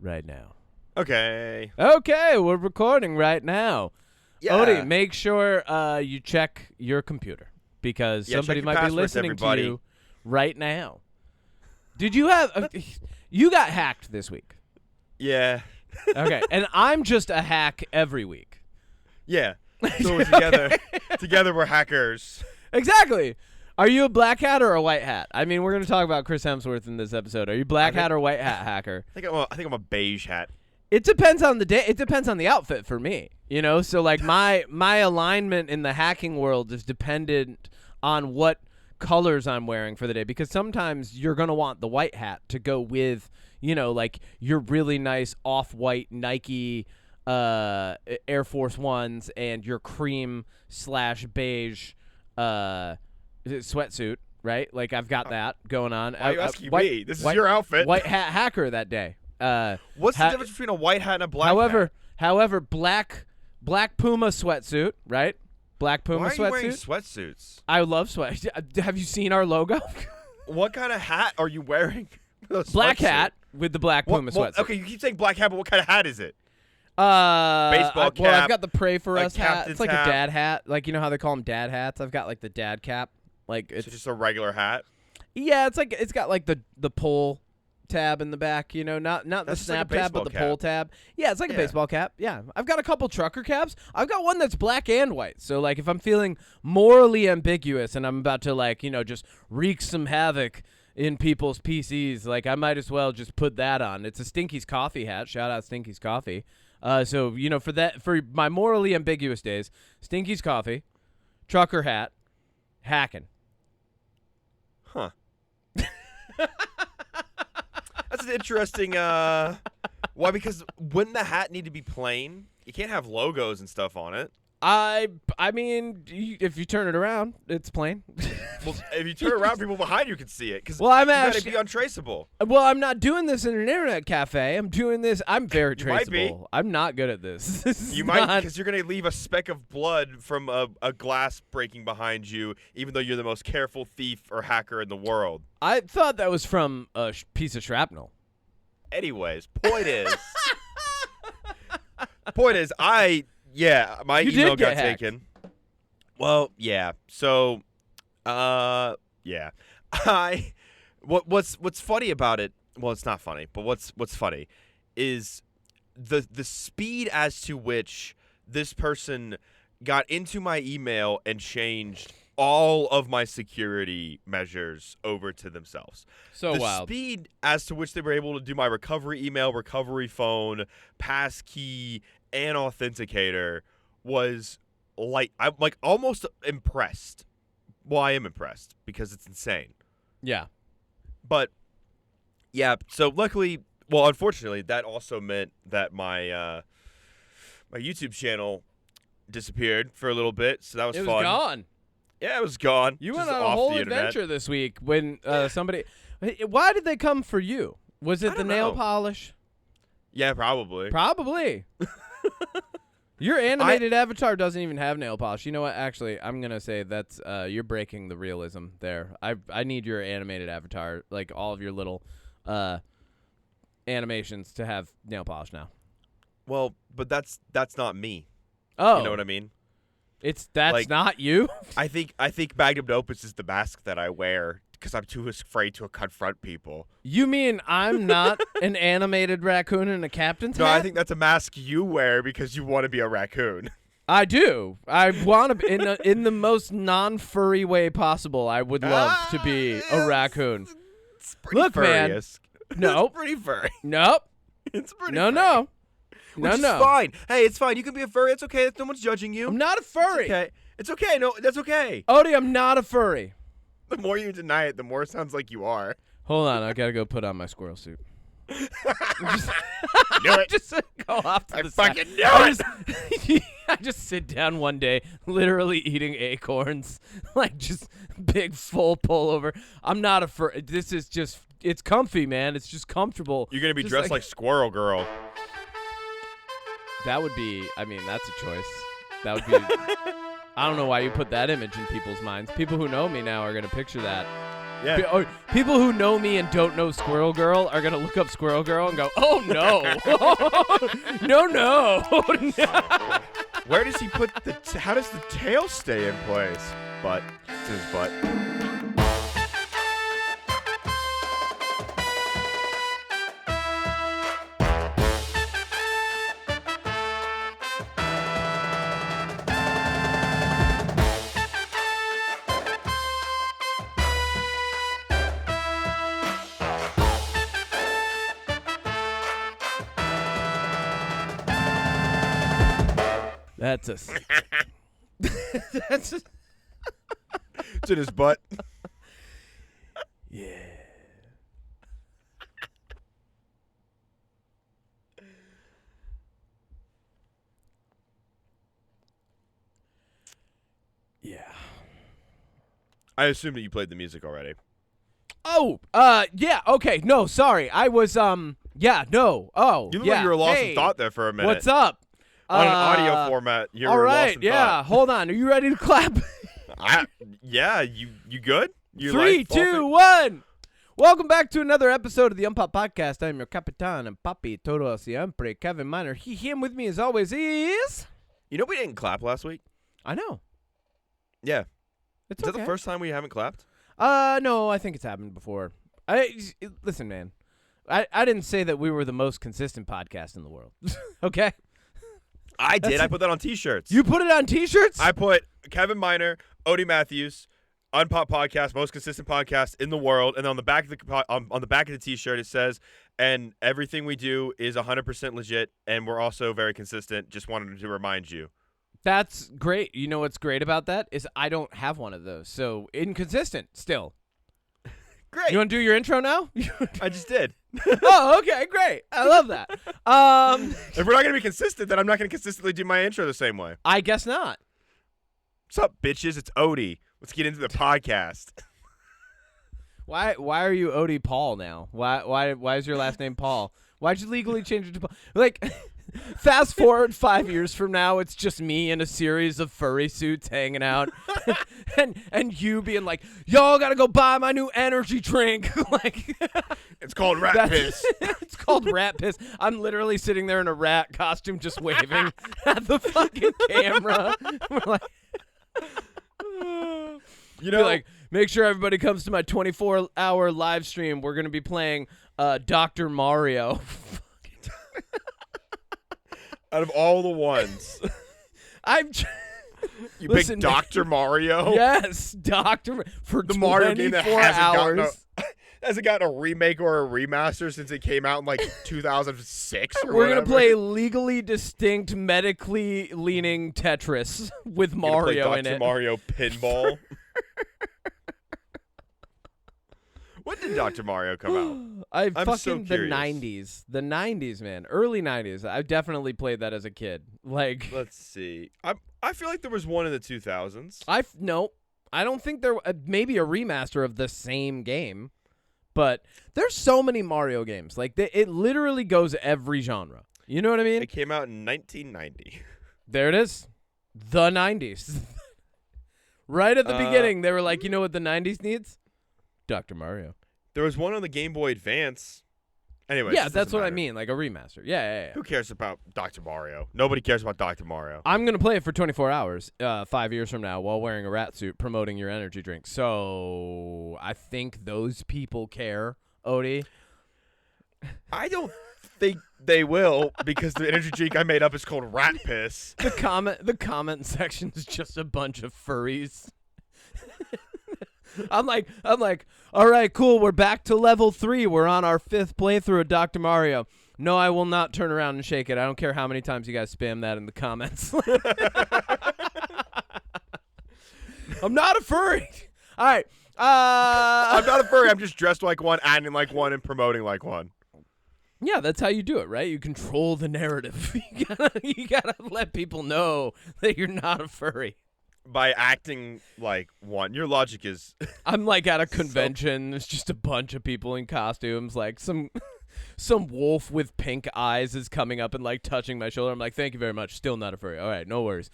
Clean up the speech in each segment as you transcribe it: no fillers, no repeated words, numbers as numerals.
right now. Okay. Okay, we're recording right now. Yeah. Odie, make sure you check your computer because somebody check your might be passwords, listening everybody. to you right now. Did you have you got hacked this week? Yeah. Okay, and I'm just a hack every week. Yeah. So we're together we're hackers. Exactly. Are you a black hat or a white hat? I mean, we're going to talk about Chris Hemsworth in this episode. Are you black hat or white hat hacker? I think I'm a beige hat. It depends on the day. It depends on the outfit for me, you know? So, like, my alignment in the hacking world is dependent on what colors I'm wearing for the day because sometimes you're going to want the white hat to go with, you know, like your really nice off-white Nike Air Force Ones and your cream/beige sweatsuit, right? Like, I've got that going on. Why are you asking me? This is your outfit. White hat hacker that day. What's the difference between a white hat and a black hat? However, black Puma sweatsuit, right? Black Puma Why are sweatsuit. you wearing sweatsuits? I love sweat. Have you seen our logo? What kind of hat are you wearing? Black hat with the black Puma sweatsuit. Okay, you keep saying black hat, but what kind of hat is it? Baseball cap. Well, I've got the Pray For Us hat. captain's It's like hat. a dad hat. Like, you know how they call them dad hats? I've got like the dad cap. Like, it's just a regular hat. Yeah, it's like it's got like the pull tab in the back, you know, not the That's snap like a tab, but the baseball pull tab. Yeah, it's like a Yeah. baseball cap. Yeah, I've got a couple trucker caps. I've got one that's black and white. So like, if I'm feeling morally ambiguous and I'm about to like, you know, just wreak some havoc in people's PCs, like I might as well just put that on. It's a Stinky's Coffee hat. Shout out Stinky's Coffee. So you know, for my morally ambiguous days, Stinky's Coffee, trucker hat, hacking. Huh. That's an interesting. Why? Because wouldn't the hat need to be plain? You can't have logos and stuff on it. I mean, if you turn it around, it's plain. Well, if you turn around, people behind you can see it. Because well, I'm gotta actually be untraceable. Well, I'm not doing this in an internet cafe. I'm doing this. I'm very You might be. traceable. I'm not good at this. You might, because you're gonna leave a speck of blood from a glass breaking behind you, even though you're the most careful thief or hacker in the world. I thought that was from a piece of shrapnel. Anyways, point is, my You email did get got hacked. taken. Well, yeah. So, yeah. What's funny about it? Well, it's not funny, but what's funny is the speed as to which this person got into my email and changed all of my security measures over to themselves. So the wild. speed as to which they were able to do my recovery email, recovery phone, passkey, and authenticator was like, I'm like almost impressed. Well, I am impressed because it's insane. Yeah. But yeah, so luckily, well, unfortunately, that also meant that my my YouTube channel disappeared for a little bit, so that was It was fun. gone. Yeah, it was gone. You Just went on a off whole the internet. adventure this week when somebody. Why did they come for you? Was it I the don't nail know. polish? Yeah, probably. Probably. Your animated avatar doesn't even have nail polish. You know what? Actually, I'm gonna say that's you're breaking the realism there. I need your animated avatar, like all of your little animations, to have nail polish now. Well, but that's not me. Oh, You know what I mean? That's like- not you. I think Magnum Opus is the mask that I wear because I'm too afraid to confront people. You mean I'm not an animated raccoon in a captain's No, hat? I think that's a mask you wear because you want to be a raccoon. I do. I want to in the most non-furry way possible. I would love to be a raccoon. It's pretty Look, man. furry-esque. No. It's pretty furry. Nope. It's pretty No, furry. no. Which is No. fine. Hey, it's fine. You can be a furry. It's okay. No one's judging you. I'm not a furry. It's okay. It's okay. No, that's okay. Odie, I'm not a furry. The more you deny it, the more it sounds like you are. Hold on, I gotta go put on my squirrel suit. Knew it. Just go off to I the side. fucking knew it. I just sit down one day, literally eating acorns, like just big full pullover. I'm not a fur. This is just, it's comfy, man. It's just comfortable. You're gonna be Just dressed like Squirrel Girl. That would be, I mean, that's a choice. That would be, I don't know why you put that image in people's minds. People who know me now are gonna picture that. Yeah. People who know me and don't know Squirrel Girl are gonna look up Squirrel Girl and go, "Oh no, no." Where does he put the? How does the tail stay in place? Butt. It's his butt. That's a. That's a. It's in his butt. Yeah. Yeah. I assume that you played the music already. Oh, yeah, okay. No, sorry. I was yeah, no. Oh, You look yeah. like you were lost Hey, in thought there for a minute. what's up? On an audio format, you're all lost right, in yeah. thought. Hold on. Are you ready to clap? Yeah, you good? You 3, like 2, 1. Welcome back to another episode of the UnPop Podcast. I'm your Capitan and Papi Todo Siempre, Kevin Miner. Him with me as always is... You know we didn't clap last week? I know. Yeah. It's Is okay. that the first time we haven't clapped? No, I think it's happened before. Listen, man. I didn't say that we were the most consistent podcast in the world. Okay? I did. I put that on T-shirts. You put it on T-shirts? I put Kevin Miner, Odie Matthews, UnPop Podcast, most consistent podcast in the world, and on the back of the T-shirt it says, "And everything we do is 100% legit, and we're also very consistent. Just wanted to remind you." That's great. You know what's great about that is I don't have one of those, so inconsistent still. Great. You want to do your intro now? I just did. Oh, okay, great. I love that. If we're not gonna be consistent, then I'm not gonna consistently do my intro the same way. I guess not. What's up, bitches? It's Odie. Let's get into the podcast. Why are you Odie Paul now? Why is your last name Paul? Why'd you legally change it to Paul? Like, fast forward 5 years from now, it's just me in a series of furry suits hanging out, and you being like, "Y'all gotta go buy my new energy drink." Like, It's called rat piss. It's called rat piss. I'm literally sitting there in a rat costume, just waving at the fucking camera. We're like, You be know, like, make sure everybody comes to my 24-hour live stream. We're gonna be playing Dr. Mario. out of all the ones, you Listen, picked Dr. Mario. Yes, Doctor for The 24 Mario game that hours. hasn't gotten a remake or a remaster since it came out in like 2006 or We're whatever. gonna play legally distinct, medically leaning Tetris with You're gonna Mario play in Dr. it. Mario Pinball. When did Dr. Mario come out? I'm so fucking curious. the 90s, man, early 90s. I definitely played that as a kid. Like, Let's see. I feel like there was one in the 2000s. no, I don't think there. Maybe a remaster of the same game, but there's so many Mario games. Like, it literally goes every genre. You know what I mean? It came out in 1990. There it is, the 90s. Right at the beginning, they were like, you know what the 90s needs? Dr. Mario. There was one on the Game Boy Advance. Anyway, Yeah, that's what I mean, like a remaster. Yeah. Who cares about Dr. Mario? Nobody cares about Dr. Mario. I'm going to play it for 24 hours 5 years from now while wearing a rat suit promoting your energy drink. So I think those people care, Odie. I don't think they will because the energy drink I made up is called rat piss. The comment section is just a bunch of furries. I'm like, all right, cool. We're back to level 3. We're on our 5th playthrough of Dr. Mario. No, I will not turn around and shake it. I don't care how many times you guys spam that in the comments. I'm not a furry. All right. I'm not a furry. I'm just dressed like one, acting like one, and promoting like one. Yeah, that's how you do it, right? You control the narrative. You gotta let people know that you're not a furry. By acting like one. Your logic is... I'm like at a convention. There's just a bunch of people in costumes. Like some wolf with pink eyes is coming up and like touching my shoulder. I'm like, thank you very much. Still not a furry. All right, no worries.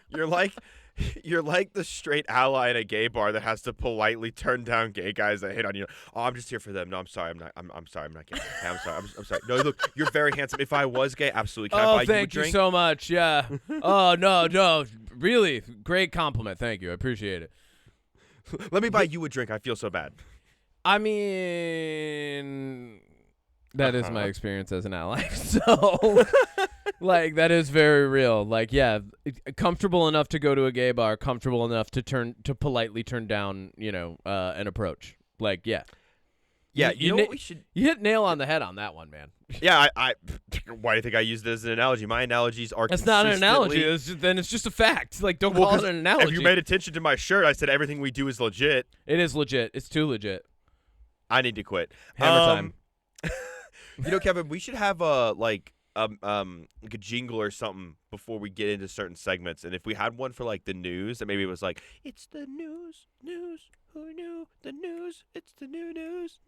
You're like You're like the straight ally in a gay bar that has to politely turn down gay guys that hit on you. Oh, I'm just here for them. No, I'm sorry. I'm sorry. I'm not gay. Hey, I'm sorry. I'm sorry. No, look, you're very handsome. If I was gay, absolutely. Can I buy you a drink? Thank you so much. Yeah. Oh, no. Really great compliment. Thank you. I appreciate it. Let me buy you a drink. I feel so bad. I mean, that is my experience as an ally. So, like, that is very real. Like, yeah, comfortable enough to go to a gay bar, comfortable enough to politely turn down, an approach. Like, yeah. Yeah, you know what we should... You hit nail on the head on that one, man. Yeah, I why do you think I used it as an analogy? My analogies are That's not an analogy. Then it's just a fact. Like, don't call it an analogy. If you made attention to my shirt, I said everything we do is legit. It is legit. It's too legit. I need to quit. Hammer time. Kevin, we should have a jingle or something before we get into certain segments. And if we had one for like the news, and maybe it was like, it's the news. Who knew the news? It's the new news.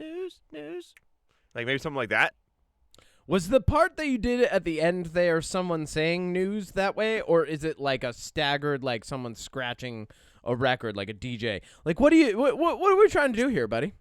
Like maybe something like that. Was the part that you did at the end there someone saying news that way, or is it like a staggered, like someone scratching a record, like a DJ? Like, what are we trying to do here, buddy?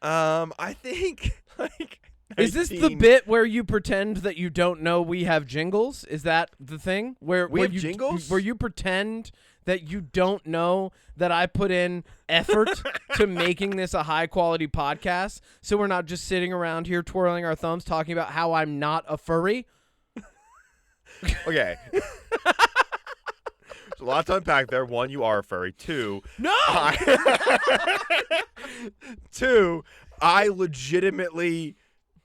I think like. 19. Is this the bit where you pretend that you don't know we have jingles? Is that the thing where we have you jingles? Where you pretend that you don't know that I put in effort to making this a high quality podcast, so we're not just sitting around here twirling our thumbs talking about how I'm not a furry? Okay. There's a lot to unpack there. One, you are a furry. Two, no. Two, I legitimately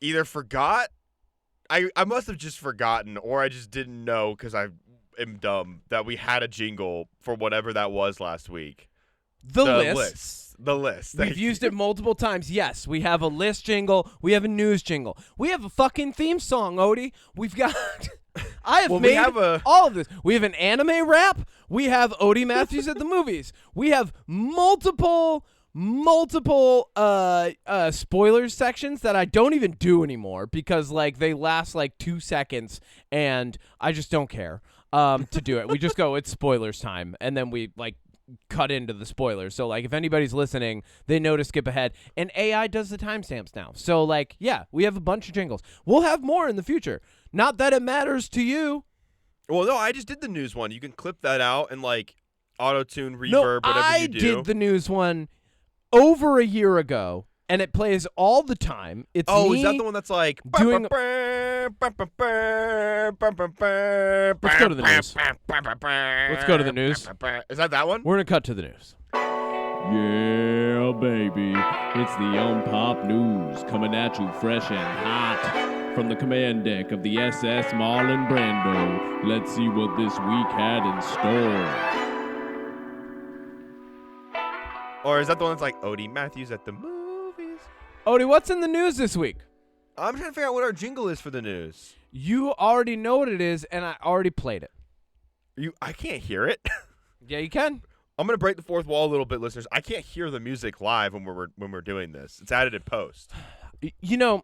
either forgot, I must have just forgotten, or I just didn't know because I am dumb that we had a jingle for whatever that was last week. The list. The list. We've used it multiple times. Yes, we have a list jingle. We have a news jingle. We have a fucking theme song, Odie. We've got... I have made all of this. We have an anime rap. We have Odie Matthews at the movies. We have multiple spoilers sections that I don't even do anymore because like they last like 2 seconds and I just don't care to do it. We just go, it's spoilers time, and then we like cut into the spoilers. So like if anybody's listening, they know to skip ahead, and AI does the timestamps now. So like, yeah, we have a bunch of jingles. We'll have more in the future. Not that it matters to you. Well, no, I just did the news one. You can clip that out and like auto-tune, reverb, no, whatever you do. I did the news one over a year ago, and it plays all the time. It's is that the one that's like doing? Let's go to the news. Let's go to the news. Is that one? We're gonna cut to the news. Yeah, baby, it's the UnPop news coming at you fresh and hot from the command deck of the SS Marlon Brando. Let's see what this week had in store. Or is that the one that's like Odie Matthews at the movies? Odie, what's in the news this week? I'm trying to figure out what our jingle is for the news. You already know what it is, and I already played it. I can't hear it. Yeah, you can. I'm gonna break the fourth wall a little bit, listeners. I can't hear the music live when we're doing this. It's added in post. You know,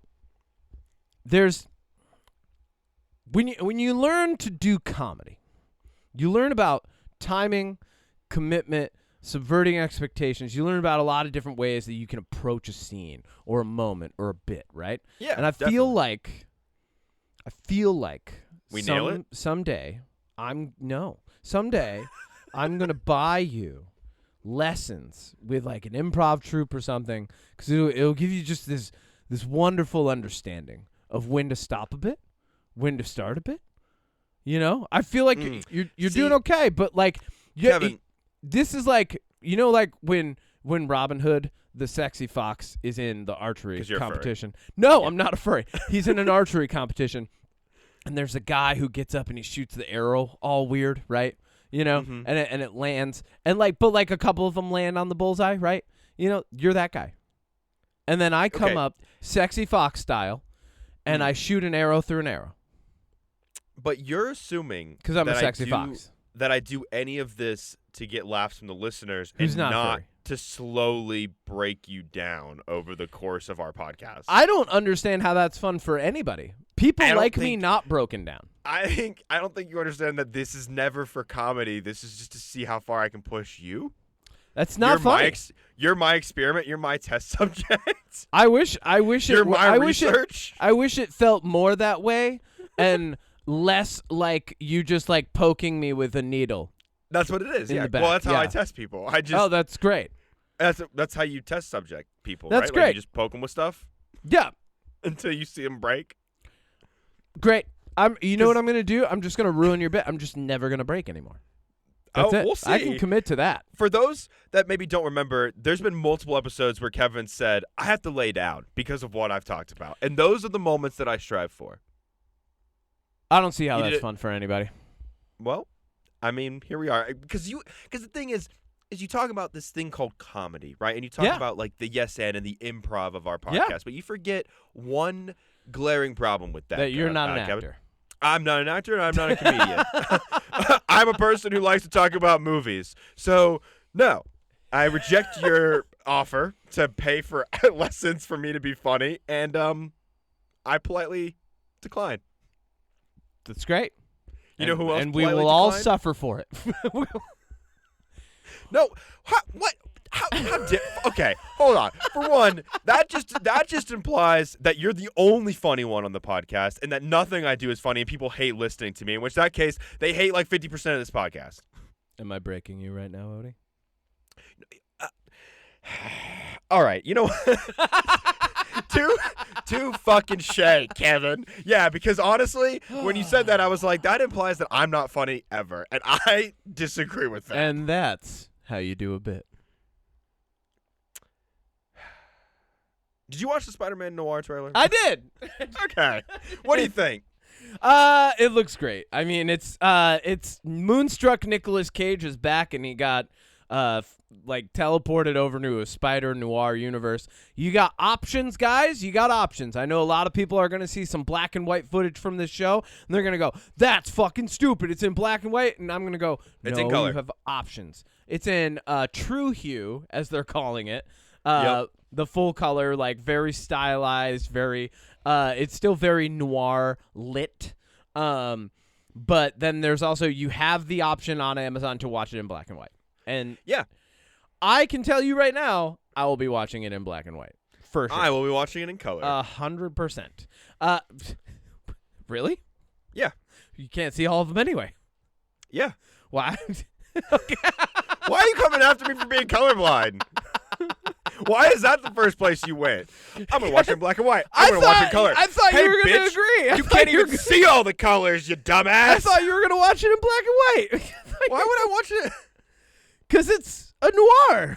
there's when you learn to do comedy, you learn about timing, commitment, subverting expectations. You learn about a lot of different ways that you can approach a scene or a moment or a bit, right? Yeah. And I feel like we nail it? Someday I'm gonna buy you lessons with like an improv troupe or something, because it'll give you just this wonderful understanding of when to stop a bit, when to start a bit. You know, I feel like you're doing okay, but like Kevin, this is like, you know, like when Robin Hood, the sexy fox, is in the archery competition. No, I'm not a furry. He's in an archery competition, and there's a guy who gets up and he shoots the arrow all weird, right? You know, and it lands, and like, but like a couple of them land on the bullseye, right? You know, you're that guy. And then I come up sexy fox style, and I shoot an arrow through an arrow. But you're assuming because I'm a sexy fox that I do any of this to get laughs from the listeners who's and not furry. To slowly break you down over the course of our podcast. I don't understand how that's fun for anybody. People I don't like me think- not broken down. I don't think you understand that this is never for comedy. This is just to see how far I can push you. That's not funny. You're my experiment. You're my test subject. I wish You're my research. I wish it felt more that way and less like you just like poking me with a needle. That's what it is. In Yeah. the back, Well, that's how yeah. I test people. I just Oh, that's great. that's how you test subject people. That's right? Like great. you just poke them with stuff Yeah, until you see them break. great. You know what I'm gonna do? I'm just gonna ruin your bit. I'm just never gonna break anymore. That's it. We'll see. I can commit to that. For those that maybe don't remember, there's been multiple episodes where Kevin said, I have to lay down because of what I've talked about. And those are the moments that I strive for. I don't see how You that's did it- fun for anybody. Well, I mean, here we are. Because the thing is you talk about this thing called comedy, right? And you talk Yeah. about like the yes and the improv of our podcast. Yeah. But you forget one glaring problem with that. That you're not an Kevin. actor. I'm not an actor and I'm not a comedian. I'm a person who likes to talk about movies. So, no, I reject your offer to pay for lessons for me to be funny, and I politely decline. That's great. You know who else And we politely will all declined? suffer for it. No, what? How okay, hold on. For one, that just implies that you're the only funny one on the podcast, and that nothing I do is funny, and people hate listening to me. In which that case, they hate like 50% of this podcast. Am I breaking you right now, Odie? All right, you know what? too fucking shay, Kevin. Yeah, because honestly, when you said that, I was like, that implies that I'm not funny ever, and I disagree with that. And that's how you do a bit. Did you watch the Spider-Man Noir trailer? I did. Okay. What do you think? It looks great. I mean, it's Moonstruck Nicolas Cage is back, and he got like teleported over to a Spider Noir universe. You got options, guys. You got options. I know a lot of people are gonna see some black and white footage from this show, and they're gonna go, "That's fucking stupid. It's in black and white," and I'm gonna go, "No, It's in color. you have options. It's in true hue, as they're calling it. Yep. The full color, like very stylized, very it's still very noir lit. But then there's also, you have the option on Amazon to watch it in black and white. And Yeah. I can tell you right now, I will be watching it in black and white. For sure. I will be watching it in color. 100%. Really? Yeah. You can't see all of them anyway. Yeah. Why? Why are you coming after me for being colorblind? Why is that the first place you went? I'm going to watch it in black and white. I'm going to watch it in color. I thought Hey, you were going to bitch, agree. You can't even see all the colors, you dumbass. I thought you were going to watch it in black and white. Why would I watch it? Because it's a noir.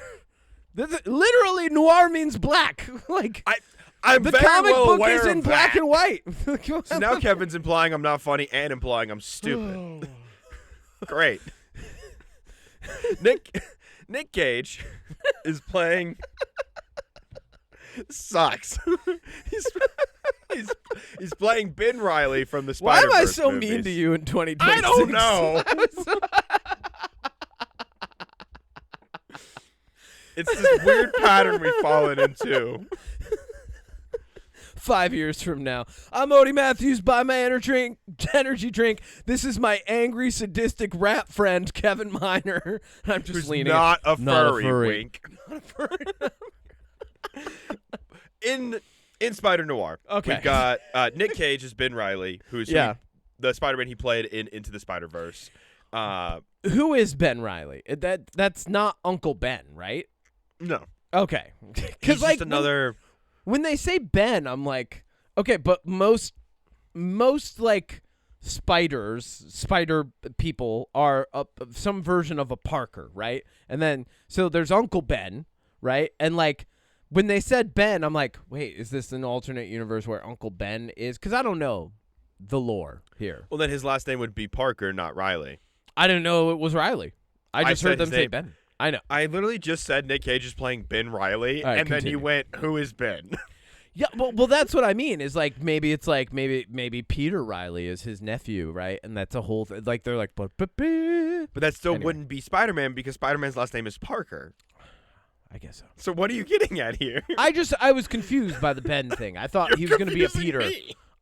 Literally, noir means black. Like, I'm the very comic well book aware is in of black that. and white. So now Kevin's implying I'm not funny and implying I'm stupid. Great. Nick Cage is playing. Sucks. he's playing Ben Reilly from the Why Spider-Verse am I so movies. mean to you in 2026? I don't know. It's this weird pattern we've fallen into. 5 years from now, I'm Odie Matthews. Buy my energy drink. This is my angry, sadistic rap friend, Kevin Miner. I'm just Who's leaning. not a Not a furry, furry. wink. In Spider Noir, Okay. we've got Nick Cage as Ben Reilly, who's the Spider-Man he played in Into the Spider-Verse. Who is Ben Reilly? That's not Uncle Ben, right? No, Okay. he's Because just another. when they say Ben, I'm like, okay, but most like spider people are some version of a Parker, right? And then so there's Uncle Ben, right? And like when they said Ben, I'm like, wait, is this an alternate universe where Uncle Ben is? Because I don't know the lore here. Well, then his last name would be Parker, not Riley. I didn't know it was Riley. I just said heard them his say name. Ben. I know. I literally just said Nick Cage is playing Ben Reilly, All right, and then continue. you went, "Who is Ben?" Yeah, well, that's what I mean. Is like maybe Peter Riley is his nephew, right? And that's a whole thing. Like they're like, but But that still Anyway. wouldn't be Spider-Man because Spider-Man's last name is Parker. I guess so. So what are you getting at here? I was confused by the Ben thing. I thought he was going to be a Confusing Peter. me.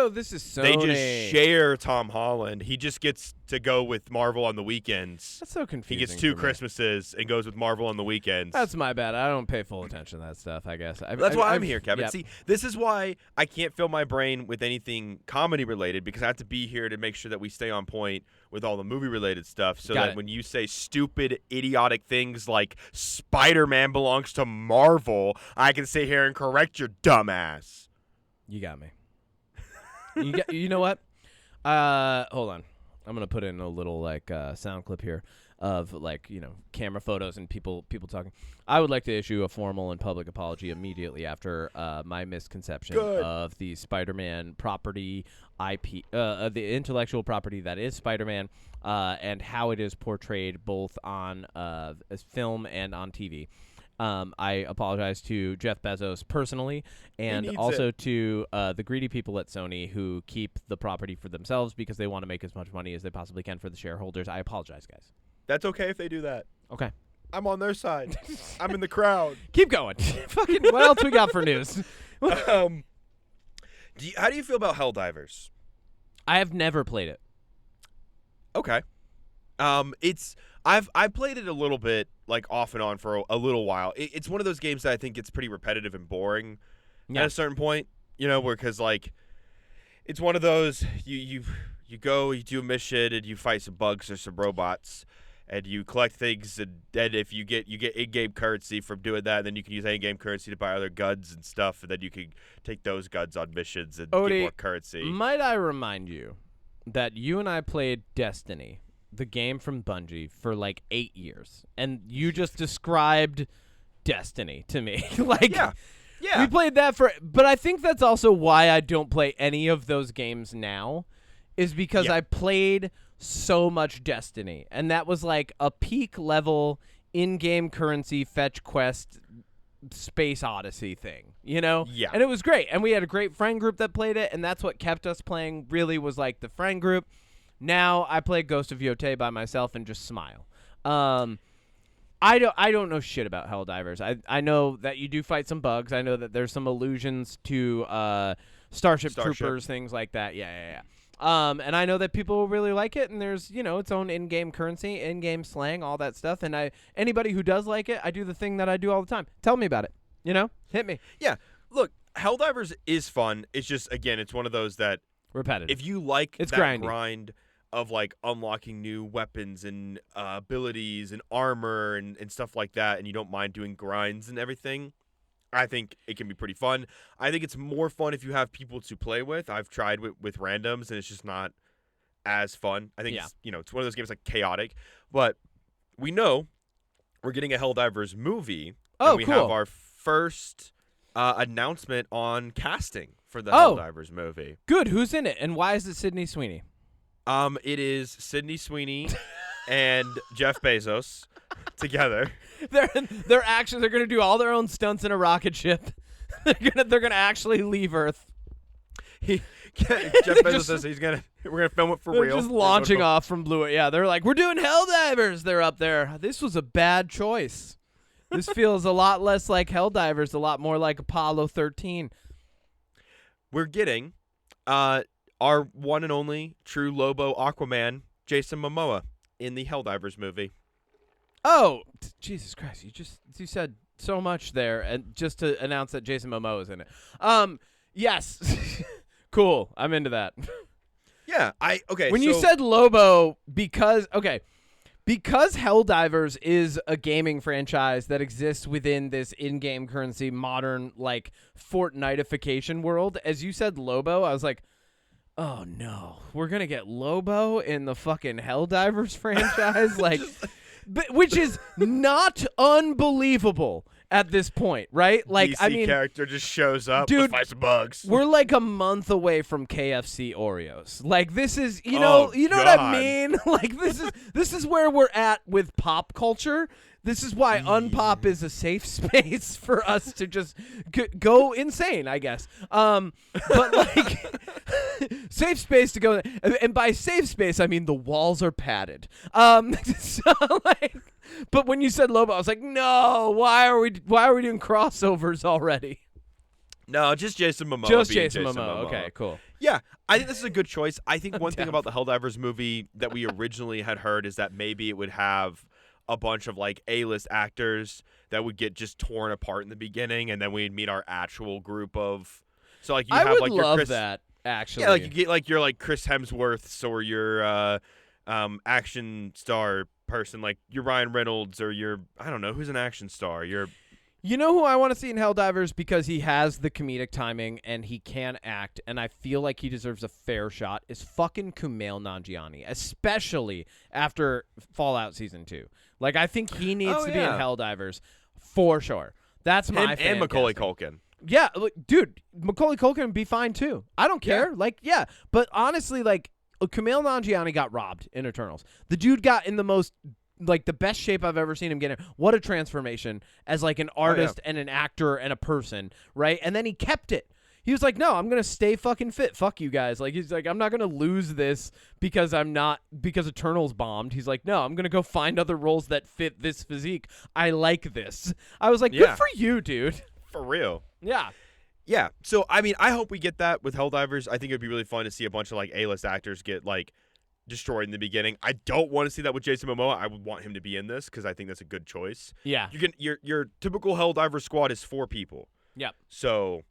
oh, this is Sony. They just share Tom Holland. He just gets to go with Marvel on the weekends. That's so confusing. He gets 2 for me. Christmases and goes with Marvel on the weekends. That's my bad. I don't pay full attention to that stuff, I guess. That's why I'm here, Kevin. Yep. See, this is why I can't fill my brain with anything comedy related, because I have to be here to make sure that we stay on point with all the movie related stuff, so Got that it. when you say stupid, idiotic things like Spider-Man belongs to Marvel, I can sit here and correct your dumbass. You got me. You know what? Hold on. I'm gonna put in a little sound clip here of camera photos and people talking. I would like to issue a formal and public apology immediately after my misconception of the Spider-Man property IP, the intellectual property that is Spider-Man, and how it is portrayed both on film and on TV. I apologize to Jeff Bezos personally, and also to the greedy people at Sony who keep the property for themselves because they want to make as much money as they possibly can for the shareholders. I apologize, guys. That's okay if they do that. Okay. I'm on their side. I'm in the crowd. Keep going. Fucking, what else we got for news? How do you feel about Helldivers? I have never played it. Okay. I've played it a little bit, off and on for a little while. It's one of those games that I think gets pretty repetitive and boring at a certain point, because it's one of those you go, you do a mission, and you fight some bugs or some robots, and you collect things, and then if you get in-game currency from doing that, and then you can use in-game currency to buy other guns and stuff, and then you can take those guns on missions and Odie, get more currency. Might I remind you that you and I played Destiny, the game from Bungie, for 8 years, and you just described Destiny to me. Yeah. We played that but I think that's also why I don't play any of those games now, is because I played so much Destiny, and that was a peak level in-game currency fetch quest space odyssey thing, Yeah. And it was great, and we had a great friend group that played it, and that's what kept us playing, really, was the friend group. Now I play Ghost of Yotei by myself and just smile. I don't know shit about Helldivers. I know that you do fight some bugs. I know that there's some allusions to Starship Troopers, things like that. Yeah. And I know that people really like it, and there's its own in-game currency, in-game slang, all that stuff. And anybody who does like it, I do the thing that I do all the time. Tell me about it. Hit me. Yeah. Look, Helldivers is fun. It's just, again, it's one of those that repetitive. If you like it's that grindy. grind of unlocking new weapons and abilities and armor and stuff like that, and you don't mind doing grinds and everything, I think it can be pretty fun. I think it's more fun if you have people to play with. I've tried with randoms, and it's just not as fun. I think it's one of those games chaotic. But we know we're getting a Helldivers movie. Oh, and we cool. have our first announcement on casting for the Helldivers movie. Good. Who's in it, and why is it Sydney Sweeney? It is Sydney Sweeney and Jeff Bezos together. They're gonna do all their own stunts in a rocket ship. They're gonna actually leave Earth. Jeff Bezos says we're gonna film it for real. They're just launching off from Blue. Yeah, they're like, we're doing Helldivers. They're up there. This was a bad choice. This feels a lot less like Helldivers, a lot more like Apollo 13. We're getting our one and only true Lobo Aquaman, Jason Momoa, in the Helldivers movie. Oh, Jesus Christ! You said so much there, and just to announce that Jason Momoa is in it. Yes, cool. I'm into that. Yeah, When you said Lobo, because Helldivers is a gaming franchise that exists within this in-game currency modern Fortnite-ification world, as you said Lobo, I was like, oh no, we're gonna get Lobo in the fucking Helldivers franchise, which is not unbelievable at this point, right? DC character just shows up, dude, let's fight some bugs. We're a month away from KFC Oreos. This is, you know what I mean? This is where we're at with pop culture. This is why UnPop is a safe space for us to just go insane, I guess. But safe space to go, and by safe space I mean the walls are padded. But when you said Lobo, I was like, no, why are we doing crossovers already? No, just Jason Momoa. Just Jason Momoa. Okay, cool. Yeah, I think this is a good choice. I think I'm one thing down about the Helldivers movie that we originally had heard is that maybe it would have a bunch of like A-list actors that would get just torn apart in the beginning, and then we'd meet our actual group of. So like you I have would like your love Chris, that, actually. yeah, like you get like your like Chris Hemsworths or your action star person, like your Ryan Reynolds or your I don't know who's an action star. You know who I want to see in Helldivers because he has the comedic timing and he can act, and I feel like he deserves a fair shot, is fucking Kumail Nanjiani, especially after Fallout Season 2. Like, I think he needs to be in Helldivers for sure. That's my fan and Macaulay casting. Culkin. Yeah, like, dude, Macaulay Culkin would be fine too. I don't care. Yeah. Like, yeah, but honestly, like, Kumail Nanjiani got robbed in Eternals. The dude got in the most, like, the best shape I've ever seen him get in. What a transformation as, like, an artist and an actor and a person, right? And then he kept it. He was like, no, I'm going to stay fucking fit. Fuck you guys. Like, he's like, I'm not going to lose this because Eternals bombed. He's like, no, I'm going to go find other roles that fit this physique. I like this. I was like, good for you, dude. For real. Yeah. Yeah. So, I mean, I hope we get that with Helldivers. I think it would be really fun to see a bunch of, like, A-list actors get, like, destroyed in the beginning. I don't want to see that with Jason Momoa. I would want him to be in this because I think that's a good choice. Yeah. Your typical Helldiver squad is 4 people. Yep. So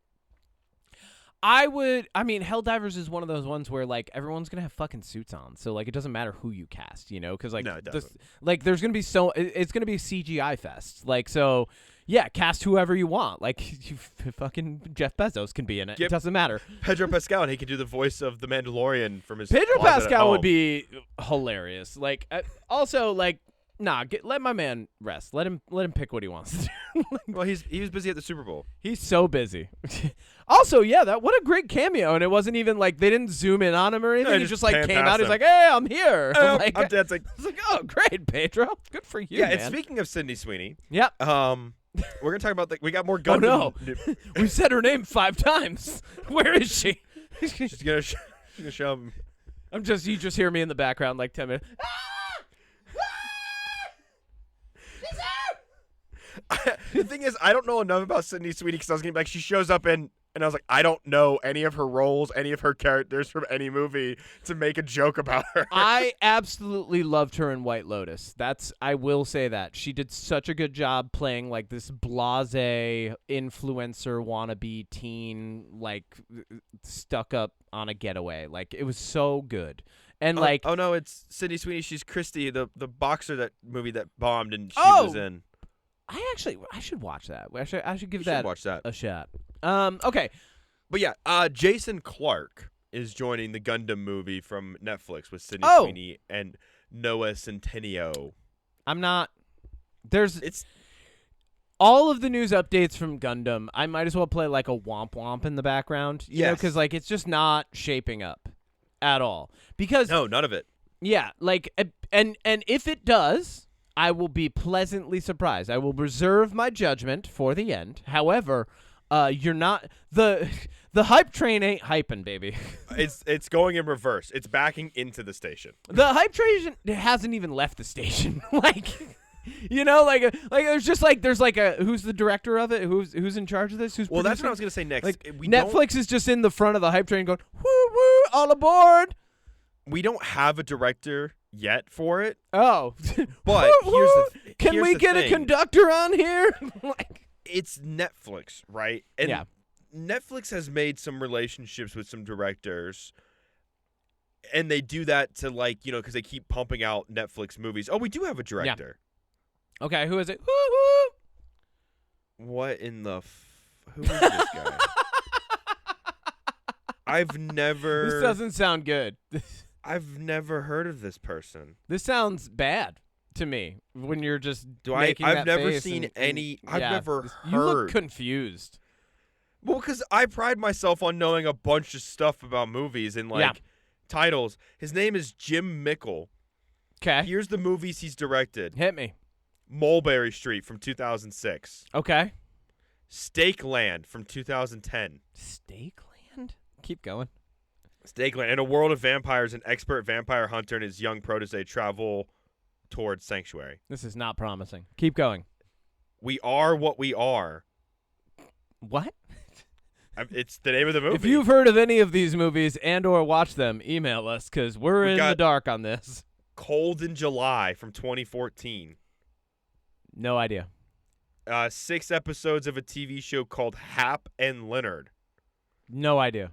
Helldivers is one of those ones where, like, everyone's going to have fucking suits on. So, like, it doesn't matter who you cast, you know? Because, like, no, it doesn't. there's going to be it's going to be a CGI fest. Like, so, yeah, cast whoever you want. Like, fucking Jeff Bezos can be in it. It doesn't matter. Pedro Pascal, and he can do the voice of the Mandalorian from his Pedro closet at Pascal would home. be hilarious. Like, also, like, nah, let my man rest. Let him pick what he wants to do. Well, he was busy at the Super Bowl. He's so busy. Also, yeah, what a great cameo, and it wasn't even like they didn't zoom in on him or anything. No, he just just like pan came past out. He's him. like, "Hey, I'm here." I'm dancing. I was like, "Oh, great, Pedro. Good for you, Yeah, man." and speaking of Sydney Sweeney, Yep. we're gonna talk about we got more Oh Gundam. no, we said her name 5 times. Where is she? She's gonna show him. You just hear me in the background like 10 minutes. The thing is, I don't know enough about Sydney Sweeney because I was getting like she shows up in, and I was like, I don't know any of her roles, any of her characters from any movie to make a joke about her. I absolutely loved her in White Lotus. I will say that she did such a good job playing like this blasé influencer wannabe teen, like stuck up on a getaway. Like it was so good. And like, oh no, it's Sydney Sweeney. She's Christy, the boxer that movie that bombed, and she was in. I should watch that. I should give Watch that a shot. Okay. But yeah, Jason Clarke is joining the Gundam movie from Netflix with Sydney Sweeney and Noah Centineo. It's all of the news updates from Gundam. I might as well play like a womp womp in the background, you know, because like it's just not shaping up at all. Because no, none of it. Yeah, like and if it does, I will be pleasantly surprised. I will reserve my judgment for the end. However, you're not the hype train ain't hyping, baby. It's going in reverse. It's backing into the station. The hype train hasn't even left the station. Like, you know, like there's a who's the director of it? Who's in charge of this? Who's well, that's producing? what I was gonna say next. Like, Netflix is just in the front of the hype train going, woo woo, all aboard. We don't have a director yet for it. Oh, but can we get a conductor on here? Like, it's Netflix, right? And yeah. Netflix has made some relationships with some directors, and they do that to, like, you know, because they keep pumping out Netflix movies. Oh, we do have a director. Yeah. Okay, who is it? Woo-hoo! What in the who is this guy? I've never. This doesn't sound good. I've never heard of this person. This sounds bad to me when you're just I've never face seen and, any. yeah, I've never heard. You look confused. Well, because I pride myself on knowing a bunch of stuff about movies and like titles. His name is Jim Mickle. Okay. Here's the movies he's directed. Hit me. Mulberry Street from 2006. Okay. Stake Land from 2010. Stake Land? Keep going. Stake Land. In a world of vampires, an expert vampire hunter and his young protege travel towards sanctuary. This is not promising. Keep going. We are what we are. What? It's the name of the movie. If you've heard of any of these movies and or watched them, email us because we're in the dark on this. Cold in July from 2014. No idea. 6 episodes of a TV show called Hap and Leonard. No idea.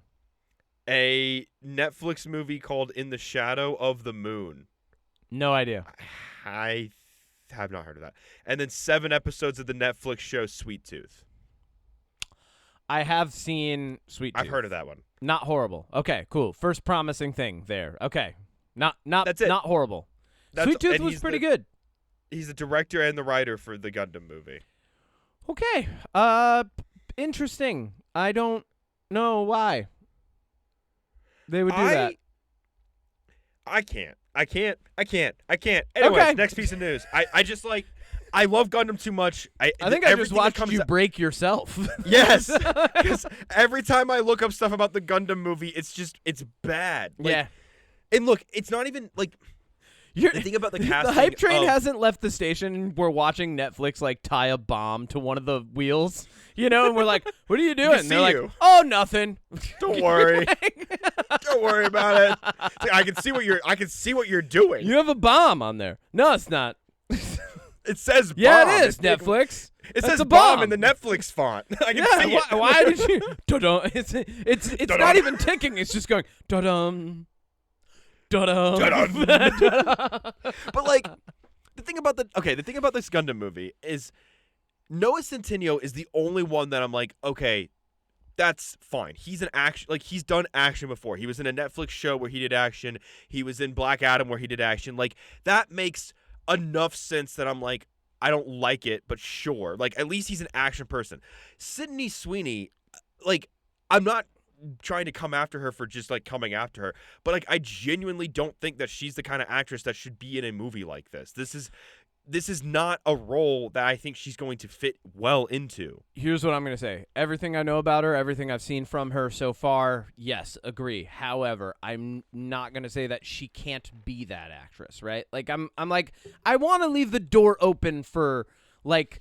A Netflix movie called In the Shadow of the Moon. No idea. I have not heard of that. And then 7 episodes of the Netflix show Sweet Tooth. I have seen Sweet Tooth. I've heard of that one. Not horrible. Okay, cool. First promising thing there. Okay. Not That's it. Not horrible. Sweet Tooth was pretty good. He's the director and the writer for the Gundam movie. Okay. Interesting. I don't know why they would do that. I can't. Anyways, Okay. Next piece of news. I just like, I love Gundam too much. I think I just watched you break yourself. Yes. Because every time I look up stuff about the Gundam movie, it's bad. Like, yeah. And look, it's not even like, the thing about the casting. The hype train hasn't left the station. We're watching Netflix like tie a bomb to one of the wheels, and we're like, "What are you doing?" And they're like, "Oh, nothing. Don't worry. Don't worry about it. I can see what you're doing. You have a bomb on there. No, it's not. It says bomb. Yeah, it is Netflix. It That's says a bomb bomb in the Netflix font. I can see it. Why did you? Da-dum. It's not even ticking. It's just going da-dum. Da-dum. But like, the thing about this Gundam movie is Noah Centineo is the only one that I'm like, okay, that's fine. He's an action, like he's done action before. He was in a Netflix show where he did action. He was in Black Adam where he did action. Like that makes enough sense that I'm like, I don't like it, but sure. Like at least he's an action person. Sydney Sweeney, like I'm not trying to come after her for just like coming after her, but like I genuinely don't think that she's the kind of actress that should be in a movie like this. This is not a role that I think she's going to fit well into. Here's what I'm going to say. Everything I know about her, everything I've seen from her so far, yes, agree. However, I'm not going to say that she can't be that actress, right? Like I'm like I want to leave the door open for like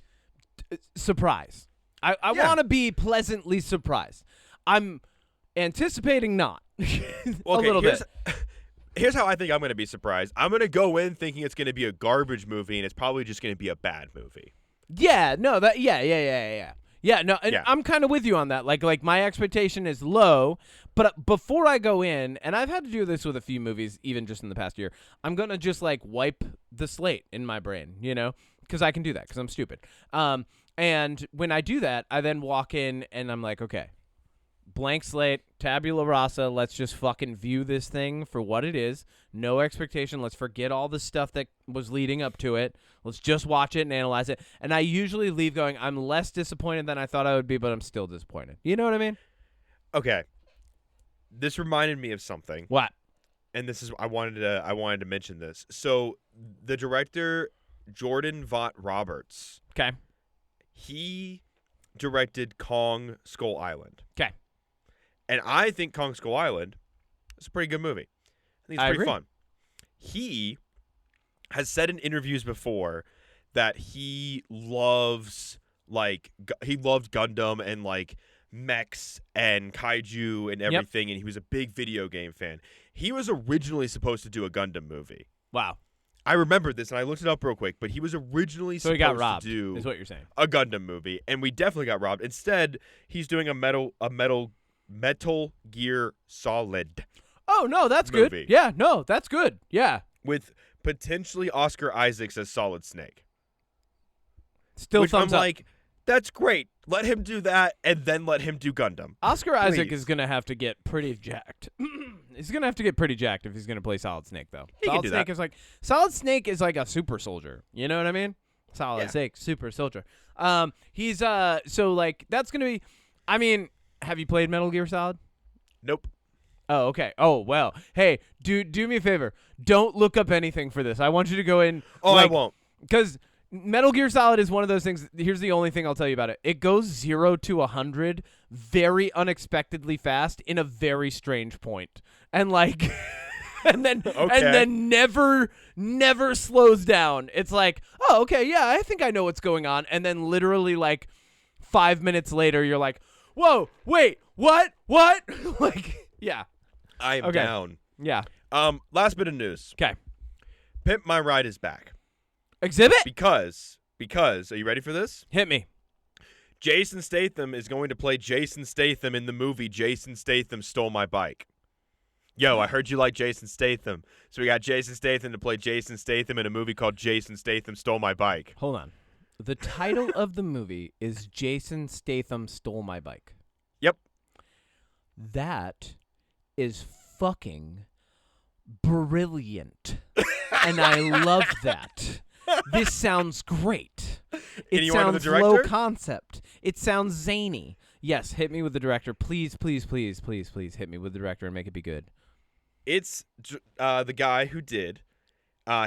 surprise. I want to be pleasantly surprised. I'm anticipating not. A little bit. Here's how I think I'm going to be surprised. I'm going to go in thinking it's going to be a garbage movie, and it's probably just going to be a bad movie. Yeah, no, Yeah, no, and I'm kind of with you on that. Like my expectation is low, but before I go in, and I've had to do this with a few movies, even just in the past year, I'm going to just like wipe the slate in my brain, because I can do that because I'm stupid. And when I do that, I then walk in and I'm like, okay, blank slate, tabula rasa, let's just fucking view this thing for what it is. No expectation. Let's forget all the stuff that was leading up to it. Let's just watch it and analyze it. And I usually leave going, I'm less disappointed than I thought I would be, but I'm still disappointed. You know what I mean? Okay. This reminded me of something. What? And this is I wanted to mention this. So the director Jordan Vogt Roberts. Okay. He directed Kong Skull Island. Okay. And I think Kong Skull Island is a pretty good movie. I think it's pretty fun. He has said in interviews before that he loves he loved Gundam and like mechs and kaiju and everything, and he was a big video game fan. He was originally supposed to do a Gundam movie. Wow. I remember this, and I looked it up real quick, but he was originally supposed to do is what you're saying. A Gundam movie, and we definitely got robbed. Instead, he's doing a Metal Gear Solid. Oh, no, that's movie. good. Yeah, no, that's good. Yeah. With potentially Oscar Isaacs as Solid Snake. Still Which thumbs I'm up. like, that's great. Let him do that, and then let him do Gundam. Oscar Isaac is going to have to get pretty jacked. He's going to have to get pretty jacked if he's going to play Solid Snake, though. Solid Snake is like a super soldier. You know what I mean? Solid Snake, super soldier. He's so like that's going to be. I mean, have you played Metal Gear Solid? Nope. Oh, okay. Oh, well. Hey, do me a favor. Don't look up anything for this. I want you to go in. Oh, I won't. Because Metal Gear Solid is one of those things. Here's the only thing I'll tell you about it. It goes 0 to 100 very unexpectedly fast in a very strange point. And like and then never slows down. It's like, "Oh, okay, yeah, I think I know what's going on." And then literally like 5 minutes later you're like, "Whoa, wait, What? Like, yeah. I am Okay. down. Yeah. Last bit of news. Okay. Pimp My Ride is back. Exhibit? Because, are you ready for this? Hit me. Jason Statham is going to play Jason Statham in the movie Jason Statham Stole My Bike. Yo, I heard you like Jason Statham. So we got Jason Statham to play Jason Statham in a movie called Jason Statham Stole My Bike. Hold on. The title of the movie is Jason Statham Stole My Bike. Yep. That is fucking brilliant. And I love that. This sounds great. It Anyone to the sounds low director? concept. It sounds zany. Yes, hit me with the director. Please, please, please, please, please hit me with the director and make it be good. It's the guy who did.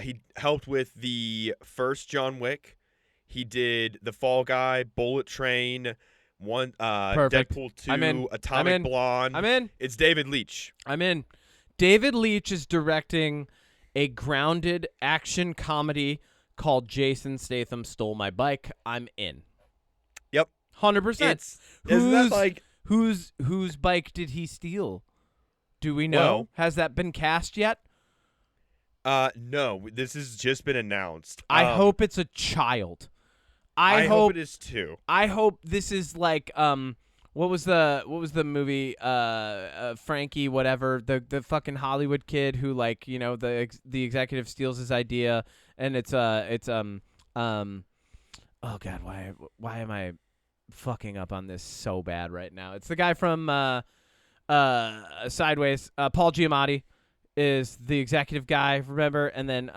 He helped with the first John Wick. He did The Fall Guy, Bullet Train, Perfect. Deadpool 2, I'm in. Atomic Blonde. I'm in. It's David Leitch. I'm in. David Leitch is directing a grounded action comedy called Jason Statham Stole My Bike. I'm in. Yep. 100%. Isn't that like... Whose bike did he steal? Do we know? Well, has that been cast yet? No. This has just been announced. I hope it's a child. I hope it is too. I hope this is like what was the movie Frankie whatever the fucking Hollywood kid who like the executive steals his idea and it's oh god why am I fucking up on this so bad right now? It's the guy from Sideways. Paul Giamatti is the executive guy, remember? And then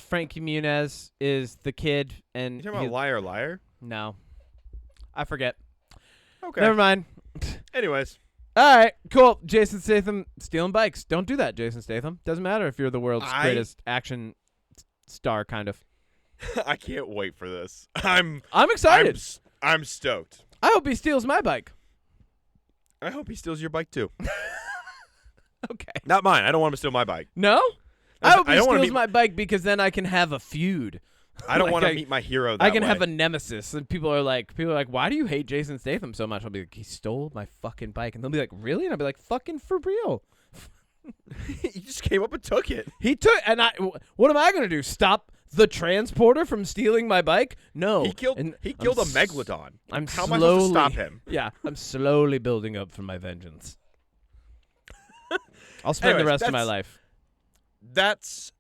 Frankie Muniz is the kid. And You talking about Liar Liar? No. I forget. Okay. Never mind. Anyways. All right, cool. Jason Statham stealing bikes. Don't do that, Jason Statham. Doesn't matter if you're the world's greatest action star, kind of. I can't wait for this. I'm excited. I'm stoked. I hope he steals my bike. I hope he steals your bike too. Okay. Not mine. I don't want him to steal my bike. No? I hope he don't wanna steals meet my bike because then I can have a feud. I don't Like, want to meet my hero that I can way. have a nemesis, and people are like, why do you hate Jason Statham so much? I'll be like, he stole my fucking bike, and they'll be like, really? And I'll be like, fucking for real. He just came up and took it. He took, and what am I gonna do? Stop the transporter from stealing my bike? No. He killed a megalodon. How am I supposed to stop him? Yeah, I'm slowly building up for my vengeance. I'll spend the rest of my life. That's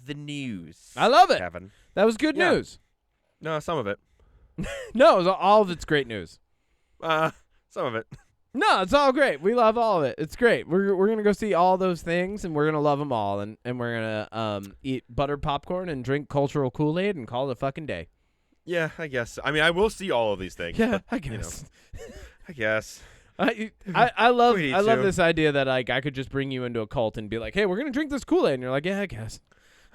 the news. I love it. Kevin. That was good news. No, some of it. No, all of it's great news. Some of it. No, it's all great. We love all of it. It's great. We're gonna go see all those things, and we're gonna love them all, and we're gonna eat buttered popcorn and drink cultural Kool-Aid and call it a fucking day. Yeah, I guess. I mean, I will see all of these things. Yeah, but, I guess. I guess. I love We need I love to. this idea that like I could just bring you into a cult and be like, hey, we're gonna drink this Kool-Aid, and you're like, yeah, I guess.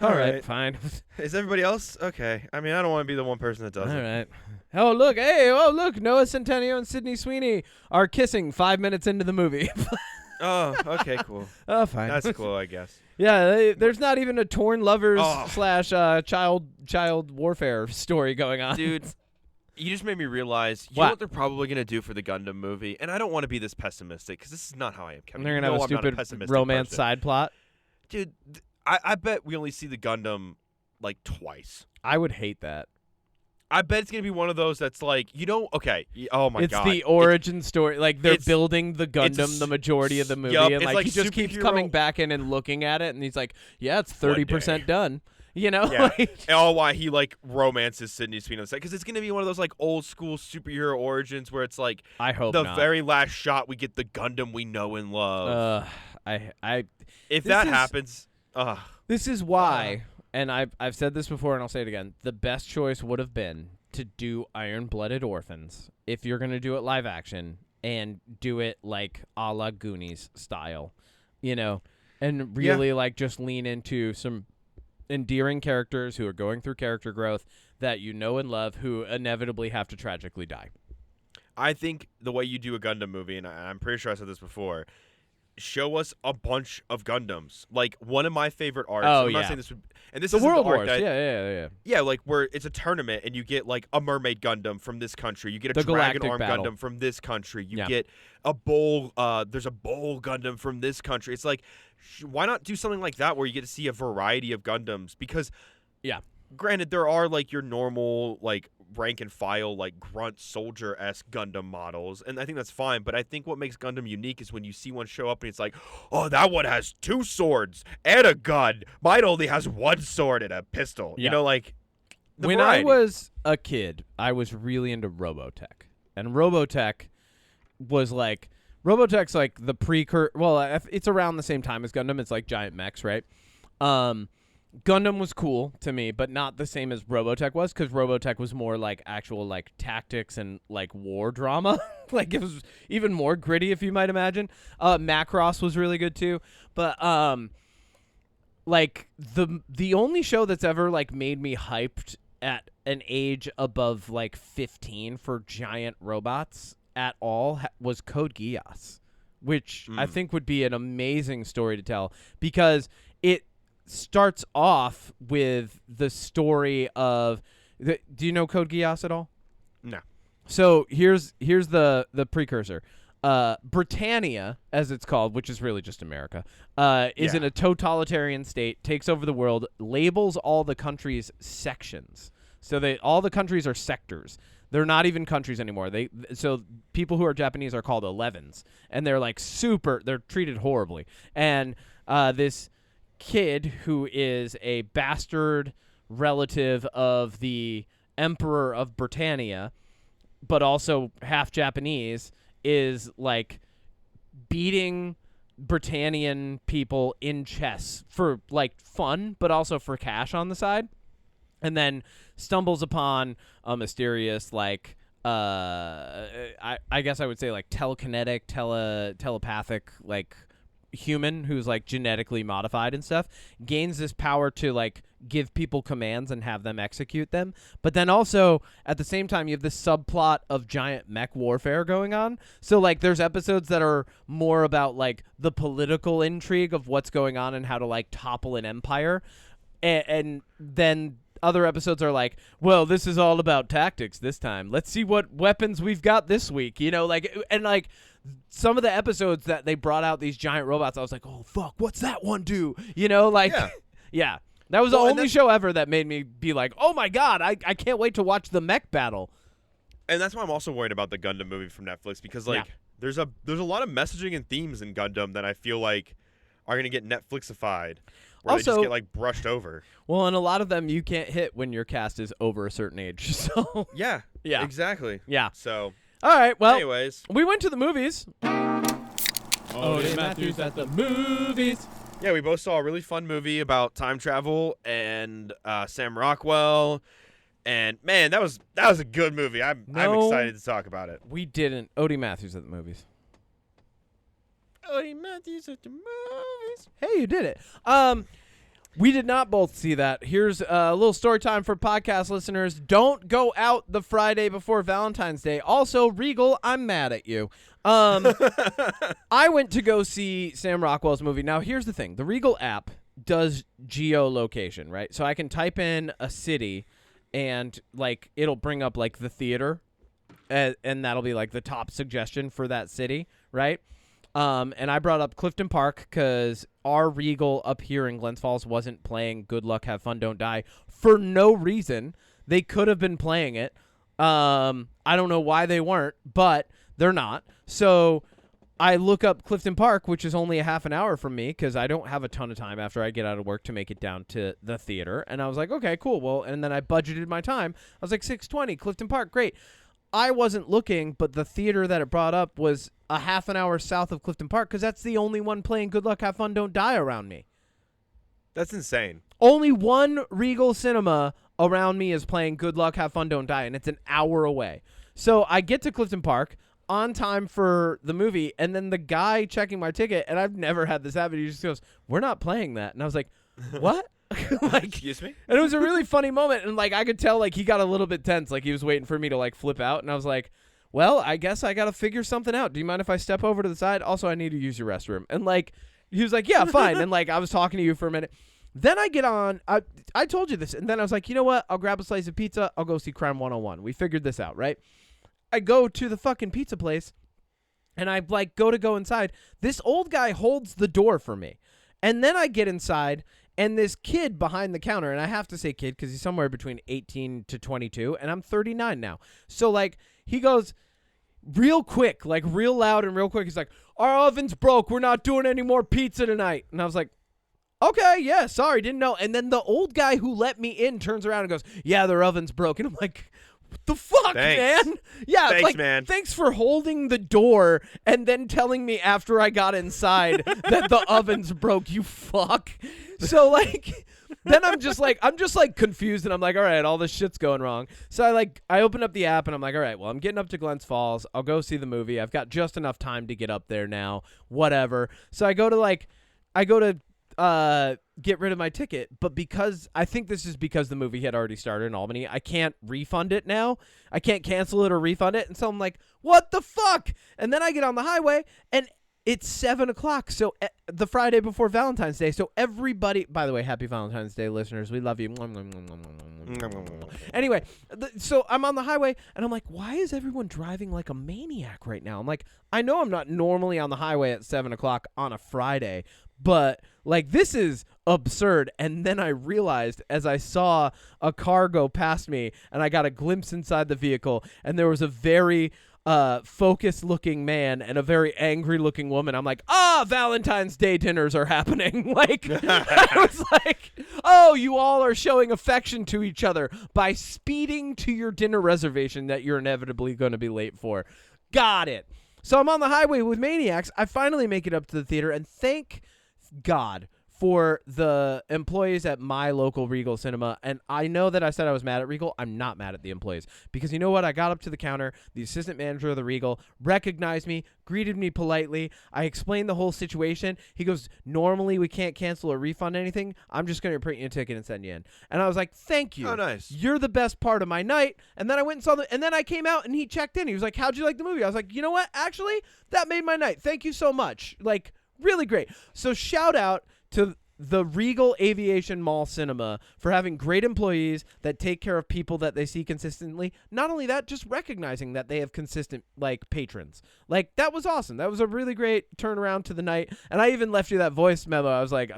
All right, fine. Is everybody else okay? I mean, I don't want to be the one person that does All it. right. Oh look, Noah Centineo and Sydney Sweeney are kissing 5 minutes into the movie. Oh, okay, cool. Oh, fine. That's cool, I guess. Yeah, there's not even a torn lovers Oh. / child warfare story going on. Dude, you just made me realize, you What? know what they're probably going to do for the Gundam movie? And I don't want to be this pessimistic, because this is not how I am, Kevin. And they're You gonna know have a I'm not stupid pessimistic romance person. side plot. Dude, I bet we only see the Gundam, like, twice. I would hate that. I bet it's going to be one of those that's like, okay. Oh, my It's God. the origin story. Like, they're it's- building the it's a Gundam the majority of the movie. yup, and, it's like, like he just keeps superhero- coming back in and looking at it. And he's like, yeah, it's 30% done. You know? Yeah. Like, And all why he, like, romances Sydney Sweeney on the side. Because it's going to be one of those, like, old school superhero origins where it's like, I hope the not. very last shot we get the Gundam we know and love. If this that is- happens, This is why, and I've said this before and I'll say it again, the best choice would have been to do Iron-Blooded Orphans if you're going to do it live action and do it like a la Goonies style, and really like just lean into some endearing characters who are going through character growth that you know and love who inevitably have to tragically die. I think the way you do a Gundam movie, and I'm pretty sure I said this before, show us a bunch of Gundams. Like one of my favorite arcs. Oh, I'm not yeah. saying this would, and this The is World the arc Wars. that, Yeah. yeah, like where it's a tournament and you get like a mermaid Gundam from this country. You get a The dragon Galactic arm Battle. Gundam from this country. You Yeah. get a bowl. There's a bowl Gundam from this country. It's like, why not do something like that where you get to see a variety of Gundams? Because, Yeah. granted, there are like your normal like rank and file like grunt soldier-esque Gundam models, and I think that's fine. But I think what makes Gundam unique is when you see one show up and it's like, oh, that one has 2 swords and a gun. Mine only has 1 sword and a pistol. Yeah. You know, like the When variety. I was a kid, I was really into Robotech, and Robotech's like the precursor. Well, it's around the same time as Gundam. It's like giant mechs, right? Gundam was cool to me, but not the same as Robotech was, because Robotech was more like actual like tactics and like war drama. Like it was even more gritty, if you might imagine. Macross was really good too, but like the only show that's ever like made me hyped at an age above like 15 for giant robots at all was Code Geass, which I think would be an amazing story to tell, because it starts off with the story of do you know Code Geass at all? No. So here's the precursor. Britannia, as it's called, which is really just America, is in a totalitarian state, takes over the world, labels all the countries sections. So all the countries are sectors. They're not even countries anymore. So people who are Japanese are called 11s, and they're like they're treated horribly. And this kid who is a bastard relative of the Emperor of Britannia, but also half Japanese, is like beating Britannian people in chess for like fun, but also for cash on the side, and then stumbles upon a mysterious like I guess I would say like telekinetic, telepathic like human who's like genetically modified and stuff, gains this power to like give people commands and have them execute them. But then also at the same time you have this subplot of giant mech warfare going on. So like there's episodes that are more about like the political intrigue of what's going on and how to like topple an empire, and then other episodes are like, well, this is all about tactics this time. Let's see what weapons we've got this week, you know, like, and like some of the episodes that they brought out these giant robots, I was like, oh fuck, what's that one do? You know, like, yeah. That was the only show ever that made me be like, oh my god, I can't wait to watch the mech battle. And that's why I'm also worried about the Gundam movie from Netflix, because like there's a lot of messaging and themes in Gundam that I feel like are gonna get Netflixified. Where Also, they just get like brushed over. Well, and a lot of them you can't hit when your cast is over a certain age. So Yeah. Yeah. Exactly. Yeah. So all right, well, anyways, we went to the movies. Odie Matthews at the movies. yeah, we both saw a really fun movie about time travel and Sam Rockwell, and man, that was a good movie. I'm excited to talk about it. We didn't. Odie Matthews at the movies. Odie Matthews at the movies. Hey, you did it. We did not both see that. Here's a little story time for podcast listeners. Don't go out the Friday before Valentine's Day. Also, Regal, I'm mad at you. I went to go see Sam Rockwell's movie. Now, here's the thing. The Regal app does geolocation, right? So I can type in a city and like it'll bring up like the theater and that'll be like the top suggestion for that city, right? And I brought up Clifton Park because our Regal up here in Glens Falls wasn't playing Good Luck, Have Fun, Don't Die for no reason. They could have been playing it. I don't know why they weren't, but they're not. So I look up Clifton Park, which is only a half an hour from me because I don't have a ton of time after I get out of work to make it down to the theater. And I was like, okay, cool. Well, and then I budgeted my time. I was like, 6:20, Clifton Park, great. I wasn't looking, but the theater that it brought up was a half an hour south of Clifton Park because that's the only one playing Good Luck, Have Fun, Don't Die around me. That's insane. Only one Regal cinema around me is playing Good Luck, Have Fun, Don't Die, and it's an hour away. So I get to Clifton Park on time for the movie, and then the guy checking my ticket, and I've never had this happen, he just goes, we're not playing that. And I was like, what? Like, excuse me? And it was a really funny moment, and like I could tell like he got a little bit tense, like he was waiting for me to like flip out, and I was like, well, I guess I got to figure something out. Do you mind if I step over to the side? Also, I need to use your restroom. And like, he was like, yeah, fine. And like, I was talking to you for a minute. Then I get on, I told you this. And then I was like, you know what? I'll grab a slice of pizza. I'll go see Crime 101. We figured this out, right? I go to the fucking pizza place and I like go inside. This old guy holds the door for me. And then I get inside and this kid behind the counter, and I have to say kid because he's somewhere between 18 to 22, and I'm 39 now. So, like, he goes real quick, like real loud and real quick. He's like, our oven's broke. We're not doing any more pizza tonight. And I was like, okay, yeah, sorry, didn't know. And then the old guy who let me in turns around and goes, yeah, their oven's broke. And I'm like, what the fuck, man? Yeah, thanks, like, man. Thanks for holding the door and then telling me after I got inside that the oven's broke, you fuck. So, like, then I'm just like confused, and I'm like, all right, all this shit's going wrong. So I open up the app, and I'm like, all right, well, I'm getting up to Glens Falls. I'll go see the movie. I've got just enough time to get up there now, whatever. So I go to get rid of my ticket, but because I think this is because the movie had already started in Albany, I can't refund it now. I can't cancel it or refund it. And so I'm like, what the fuck? And then I get on the highway and it's 7:00. So the Friday before Valentine's Day. So everybody, by the way, happy Valentine's Day, listeners. We love you. Anyway, so I'm on the highway and I'm like, why is everyone driving like a maniac right now? I'm like, I know I'm not normally on the highway at 7:00 on a Friday, but like, this is absurd. And then I realized as I saw a car go past me and I got a glimpse inside the vehicle and there was a very focused looking man and a very angry looking woman. I'm like, Valentine's Day dinners are happening. Like, I was like, oh, you all are showing affection to each other by speeding to your dinner reservation that you're inevitably going to be late for. Got it. So I'm on the highway with maniacs. I finally make it up to the theater, and thank God for the employees at my local Regal Cinema. And I know that I said I was mad at Regal. I'm not mad at the employees, because you know what? I got up to the counter. The assistant manager of the Regal recognized me, greeted me politely. I explained the whole situation. He goes, normally we can't cancel or refund anything. I'm just going to print you a ticket and send you in. And I was like, thank you. Oh, nice. You're the best part of my night. And then I went and saw and then I came out and he checked in. He was like, how'd you like the movie? I was like, you know what? Actually, that made my night. Thank you so much. Like, really great. So shout out to the Regal Aviation Mall Cinema for having great employees that take care of people that they see consistently. Not only that, just recognizing that they have consistent, like, patrons. Like, that was awesome. That was a really great turnaround to the night. And I even left you that voice memo. I was like,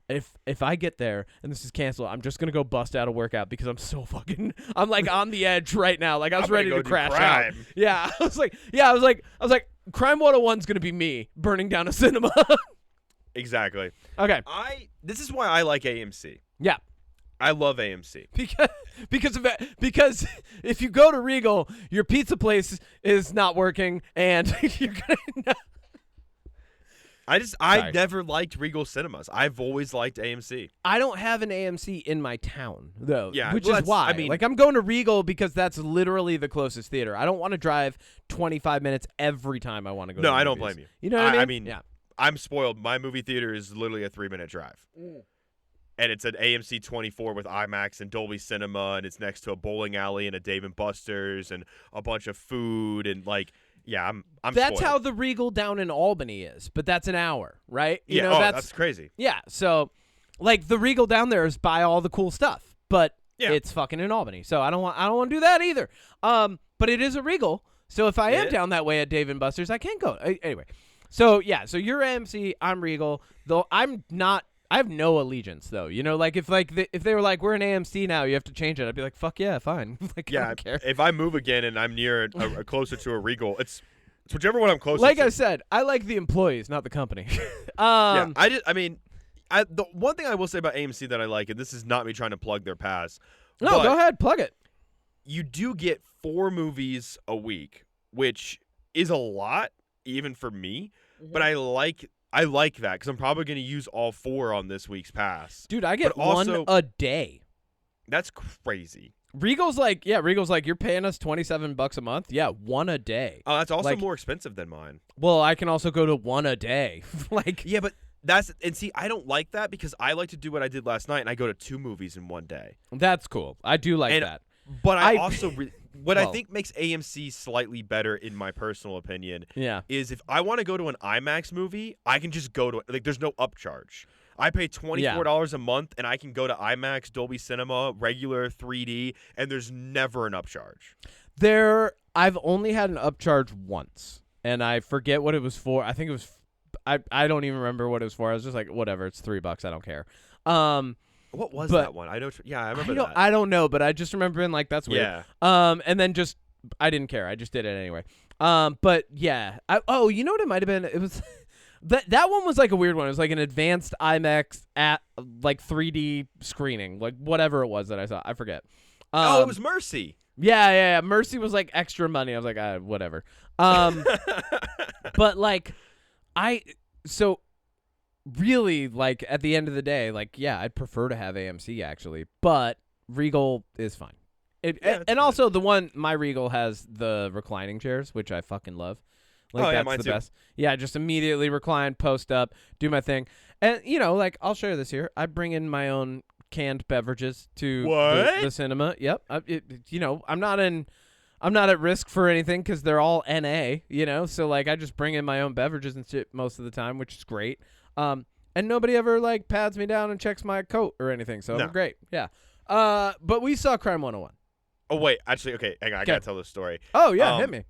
if I get there and this is canceled, I'm just gonna go bust out a workout because I'm so fucking, I'm like on the edge right now. Like, I was ready to crash out. Yeah, I was like, Crime 101's gonna be me burning down a cinema. Exactly. Okay. This is why I like AMC. Yeah. I love AMC. Because if you go to Regal, your pizza place is not working, and you're gonna. I never liked Regal Cinemas. I've always liked AMC. I don't have an AMC in my town though. Yeah, which is why. I mean, like, I'm going to Regal because that's literally the closest theater. I don't want to drive 25 minutes every time I want to go. No, to I don't movies. blame you. You know what I mean? I mean, yeah. I'm spoiled. My movie theater is literally a 3-minute drive. And it's an AMC 24 with IMAX and Dolby Cinema, and it's next to a bowling alley and a Dave & Buster's and a bunch of food, and like, yeah, I'm That's spoiled. how the Regal down in Albany is, but that's an hour, right? You yeah, know, that's crazy. Yeah, so like the Regal down there is by all the cool stuff, but Yeah. it's fucking in Albany. So I don't want to do that either. But it is a Regal. So if I am down that way at Dave & Buster's, I can go. Anyway. So yeah, so you're AMC, I'm Regal. Though I'm not, I have no allegiance though. You know, like if they were like, we're an AMC now, you have to change it. I'd be like, fuck yeah, fine. Like, I don't care. If I move again and I'm near closer to a Regal, it's whichever one I'm closer like to. I said, I like the employees, not the company. Yeah, the one thing I will say about AMC that I like, and this is not me trying to plug their pass. No, go ahead, plug it. You do get 4 movies a week, which is a lot, even for me. Mm-hmm. But I like that because I'm probably going to use all 4 on this week's pass. Dude, I get one a day. That's crazy. Regal's like, you're paying us $27 a month? Yeah, one a day. Oh, that's also like, more expensive than mine. Well, I can also go to one a day. Like, yeah, but see, I don't like that because I like to do what I did last night and I go to 2 movies in one day. That's cool. I do like that. But I also What I Well. think makes AMC slightly better, in my personal opinion, Yeah. is if I want to go to an IMAX movie, I can just go to it. Like, there's no upcharge. I pay $24 a month, and I can go to IMAX, Dolby Cinema, regular 3D, and there's never an upcharge. I've only had an upcharge once, and I forget what it was for. I think it was. I don't even remember what it was for. I was just like, whatever, it's $3. I don't care. What was But that one? I remember that. I don't know, but I just remember being like, that's weird. Yeah. And then I didn't care. I just did it anyway. But yeah. You know what it might have been? It was that one was like a weird one. It was like an advanced IMAX at like 3D screening, like whatever it was that I saw. I forget. It was Mercy. Yeah. Mercy was like extra money. I was like, whatever. But like, really, like, at the end of the day, like, yeah, I'd prefer to have AMC, actually. But Regal is fine. And also, my Regal has the reclining chairs, which I fucking love. Like, that's mine the too. best. Yeah, just immediately recline, post up, do my thing. And, like, I'll share this here. I bring in my own canned beverages to the cinema. Yep. I'm not at risk for anything because they're all NA, So, like, I just bring in my own beverages and shit most of the time, which is great. And nobody ever like pats me down and checks my coat or anything, so I'm great. Yeah. But we saw Crime 101. Oh wait, actually, okay, hang on, I gotta tell this story. Oh yeah, hit me.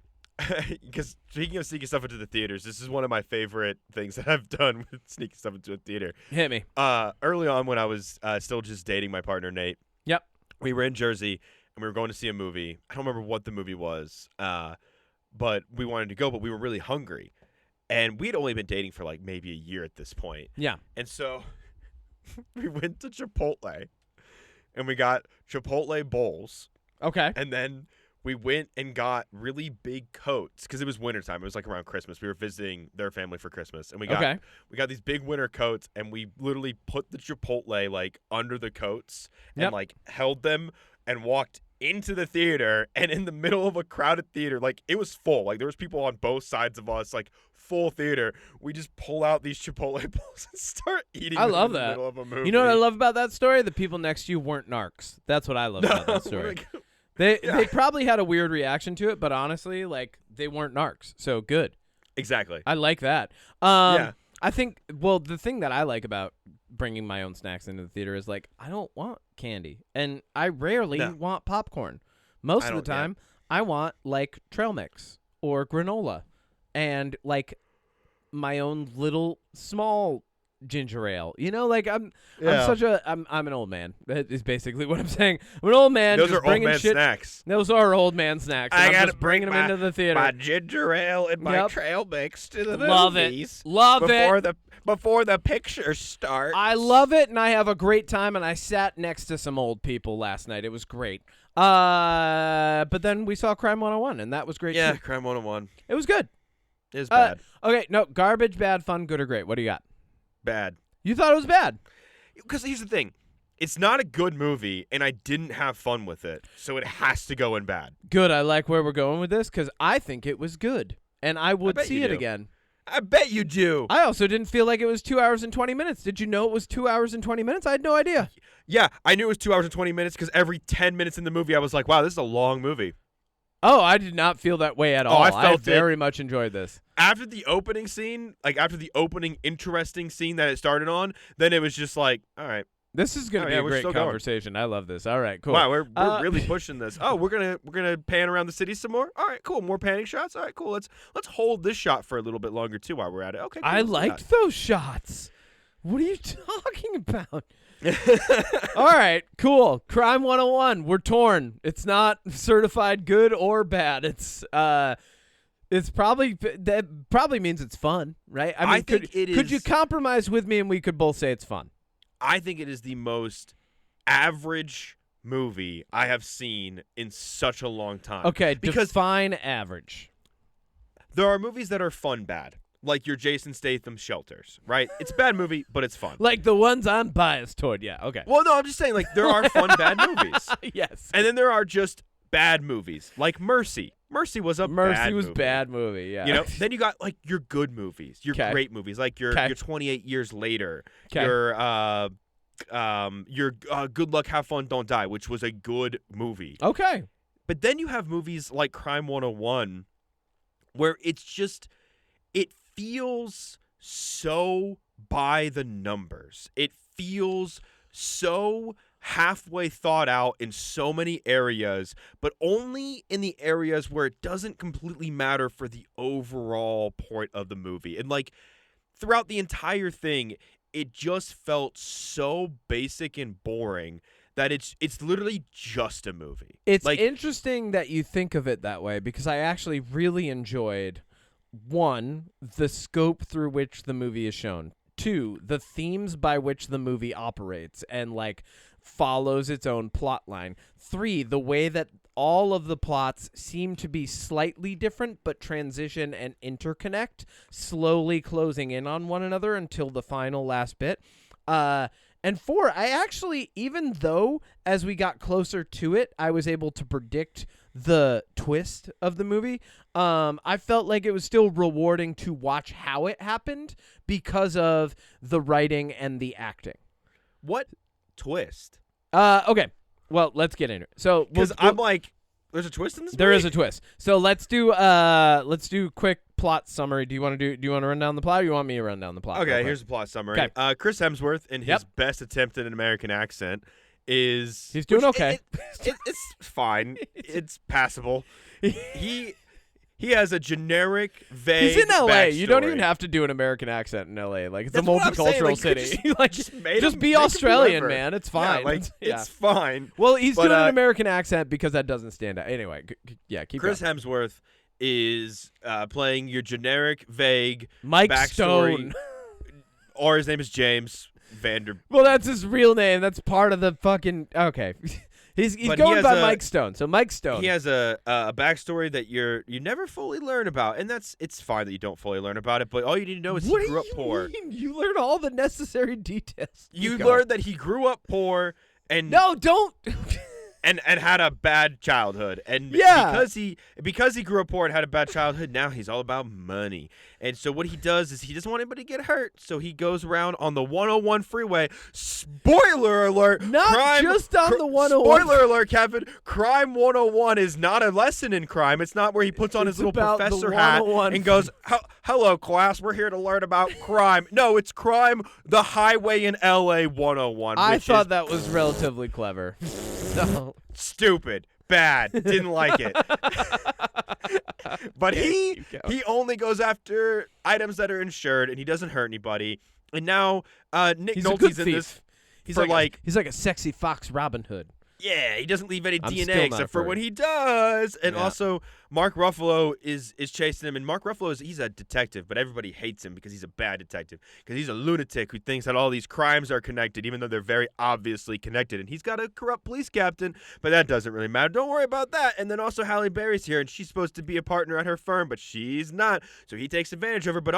Because speaking of sneaking stuff into the theaters, this is one of my favorite things that I've done with sneaking stuff into a theater. Hit me. Early on when I was still just dating my partner Nate. Yep. We were in Jersey and we were going to see a movie. I don't remember what the movie was, but we wanted to go, but we were really hungry. And we'd only been dating for like maybe a year at this point. Yeah. And so we went to Chipotle and we got Chipotle bowls. Okay. And then we went and got really big coats because it was wintertime. It was like around Christmas. We were visiting their family for Christmas. And we got these big winter coats and we literally put the Chipotle like under the coats and like held them and walked into the theater, and in the middle of a crowded theater, like it was full, like there was people on both sides of us, like full theater. We just pull out these Chipotle bowls and start eating. I love in the that. middle of a movie. You know what I love about that story? The people next to you weren't narcs. That's what I love about that story. They probably had a weird reaction to it, but honestly, like they weren't narcs. So good. Exactly. I like that. Yeah. I think, the thing that I like about bringing my own snacks into the theater is, like, I don't want candy. And I rarely want popcorn. Most of the time, I want, like, trail mix or granola and, like, my own little small ginger ale. Like, I'm an old man. That is basically what I'm saying. I'm an old man. Those just are old man shit. Snacks. Those are old man snacks. I I'm gotta just bringing them into the theater. My ginger ale and my trail mix to the movies. Love it. Before the picture starts. I love it, and I have a great time, and I sat next to some old people last night. It was great. But then we saw Crime 101, and that was great, Yeah, too. Crime 101. It was good. It was bad. Okay, no, garbage, bad, fun, good, or great. What do you got? Bad. You thought it was bad. Because here's the thing. It's not a good movie, and I didn't have fun with it, so it has to go in bad. Good. I like where we're going with this, because I think it was good, and I would see it again. I bet you do. I also didn't feel like it was 2 hours and 20 minutes. Did you know it was 2 hours and 20 minutes? I had no idea. Yeah, I knew it was 2 hours and 20 minutes because every 10 minutes in the movie, I was like, wow, this is a long movie. Oh, I did not feel that way at all. I very much enjoyed this. After the opening scene, like after the opening interesting scene that it started on, then it was just like, all right. This is going to be a great conversation. I love this. All right, cool. Wow, we're really pushing this. Oh, we're gonna pan around the city some more. All right, cool. More panning shots. All right, cool. Let's hold this shot for a little bit longer too while we're at it. Okay. Cool, I liked those shots. What are you talking about? All right, cool. Crime 101. We're torn. It's not certified good or bad. It's probably that probably means it's fun, right? I mean, could you compromise with me and we could both say it's fun? I think it is the most average movie I have seen in such a long time. Okay, because define average. There are movies that are fun bad, like your Jason Statham Shelters, right? It's a bad movie, but it's fun. Like the ones I'm biased toward, yeah, okay. Well, no, I'm just saying, like, there are fun bad movies. Yes. And then there are just bad movies, like Mercy. Mercy was a bad movie, yeah. Then you got like your good movies, your great movies, like your 28 Years Later, your Good Luck, Have Fun, Don't Die, which was a good movie. Okay. But then you have movies like Crime 101 where it feels so by the numbers. It feels so halfway thought out in so many areas, but only in the areas where it doesn't completely matter for the overall point of the movie. And like throughout the entire thing, it just felt so basic and boring that it's literally just a movie. It's like, interesting that you think of it that way, because I actually really enjoyed, 1, the scope through which the movie is shown. 2, the themes by which the movie operates and like follows its own plot line. 3, the way that all of the plots seem to be slightly different but transition and interconnect, slowly closing in on one another until the final last bit. And 4, I actually, even though as we got closer to it, I was able to predict the twist of the movie, I felt like it was still rewarding to watch how it happened because of the writing and the acting. what twist? Okay. Well, let's get into it. So, Because I'm like, there's a twist in this movie? there is a twist. So let's do quick plot summary. Do you want to run down the plot, or you want me to run down the plot? Okay, here's the plot summary. Okay. Chris Hemsworth, in his best attempt at an American accent, he's doing okay. It's fine. It's passable. He has a generic, vague He's in L.A. backstory. You don't even have to do an American accent in L.A. Like, it's That's a what I'm saying. multicultural Like, city. Like, just be make him Australian, whoever. man. It's Yeah, fine. like, it's fine. Well, he's But, doing an American accent because that doesn't stand out. Anyway, keep Chris going. Hemsworth is playing your generic, vague Mike backstory, Stone. or his name is James Vander. Well, that's his real name. That's part of the fucking... Okay. He's But going he by has Mike Stone. So Mike Stone. He has a backstory that you never fully learn about, and it's fine that you don't fully learn about it. But all you need to know is What he do grew up you poor. mean? You learn all the necessary details. You Keep going. learn that he grew up poor and No, don't. and had a bad childhood, and Yeah. because he grew up poor and had a bad childhood, now he's all about money. And so what he does is he doesn't want anybody to get hurt, so he goes around on the 101 freeway. Spoiler alert! Not just on the 101. Spoiler alert, Kevin. Crime 101 is not a lesson in crime. It's not where he puts on his It's little about the professor hat 101 and goes, "Hello, class. We're here to learn about crime." No, it's crime. The highway in L.A. 101. I which thought is that was relatively clever. No. stupid, bad, didn't like it. But he only goes after items that are insured, and he doesn't hurt anybody. And now Nick He's a good Nolte's in thief. this. He's for he's like a sexy fox Robin Hood. Yeah, he doesn't leave any I'm still DNA not except for furry. when he does. And Yeah. also, Mark Ruffalo is chasing him. And Mark Ruffalo he's a detective, but everybody hates him because he's a bad detective. Because he's a lunatic who thinks that all these crimes are connected, even though they're very obviously connected. And he's got a corrupt police captain, but that doesn't really matter. Don't worry about that. And then also Halle Berry's here, and she's supposed to be a partner at her firm, but she's not. So he takes advantage of her. But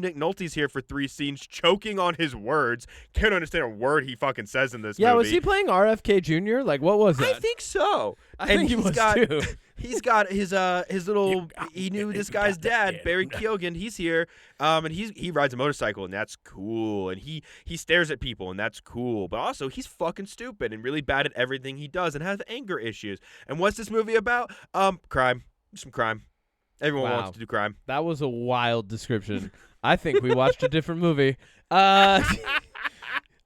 Nick Nolte's here for 3 scenes, choking on his words. Can't understand a word he fucking says in this movie. Yeah, was he playing RFK Jr.? Like, what was I that? think so. I think he was too. He's got his little. He knew this guy's dad, Barry Keoghan. He's here, and he rides a motorcycle, and that's cool. And he stares at people, and that's cool. But also, he's fucking stupid and really bad at everything he does, and has anger issues. And what's this movie about? Crime. Some crime. Everyone Wow. wants to do crime. That was a wild description. I think we watched a different movie.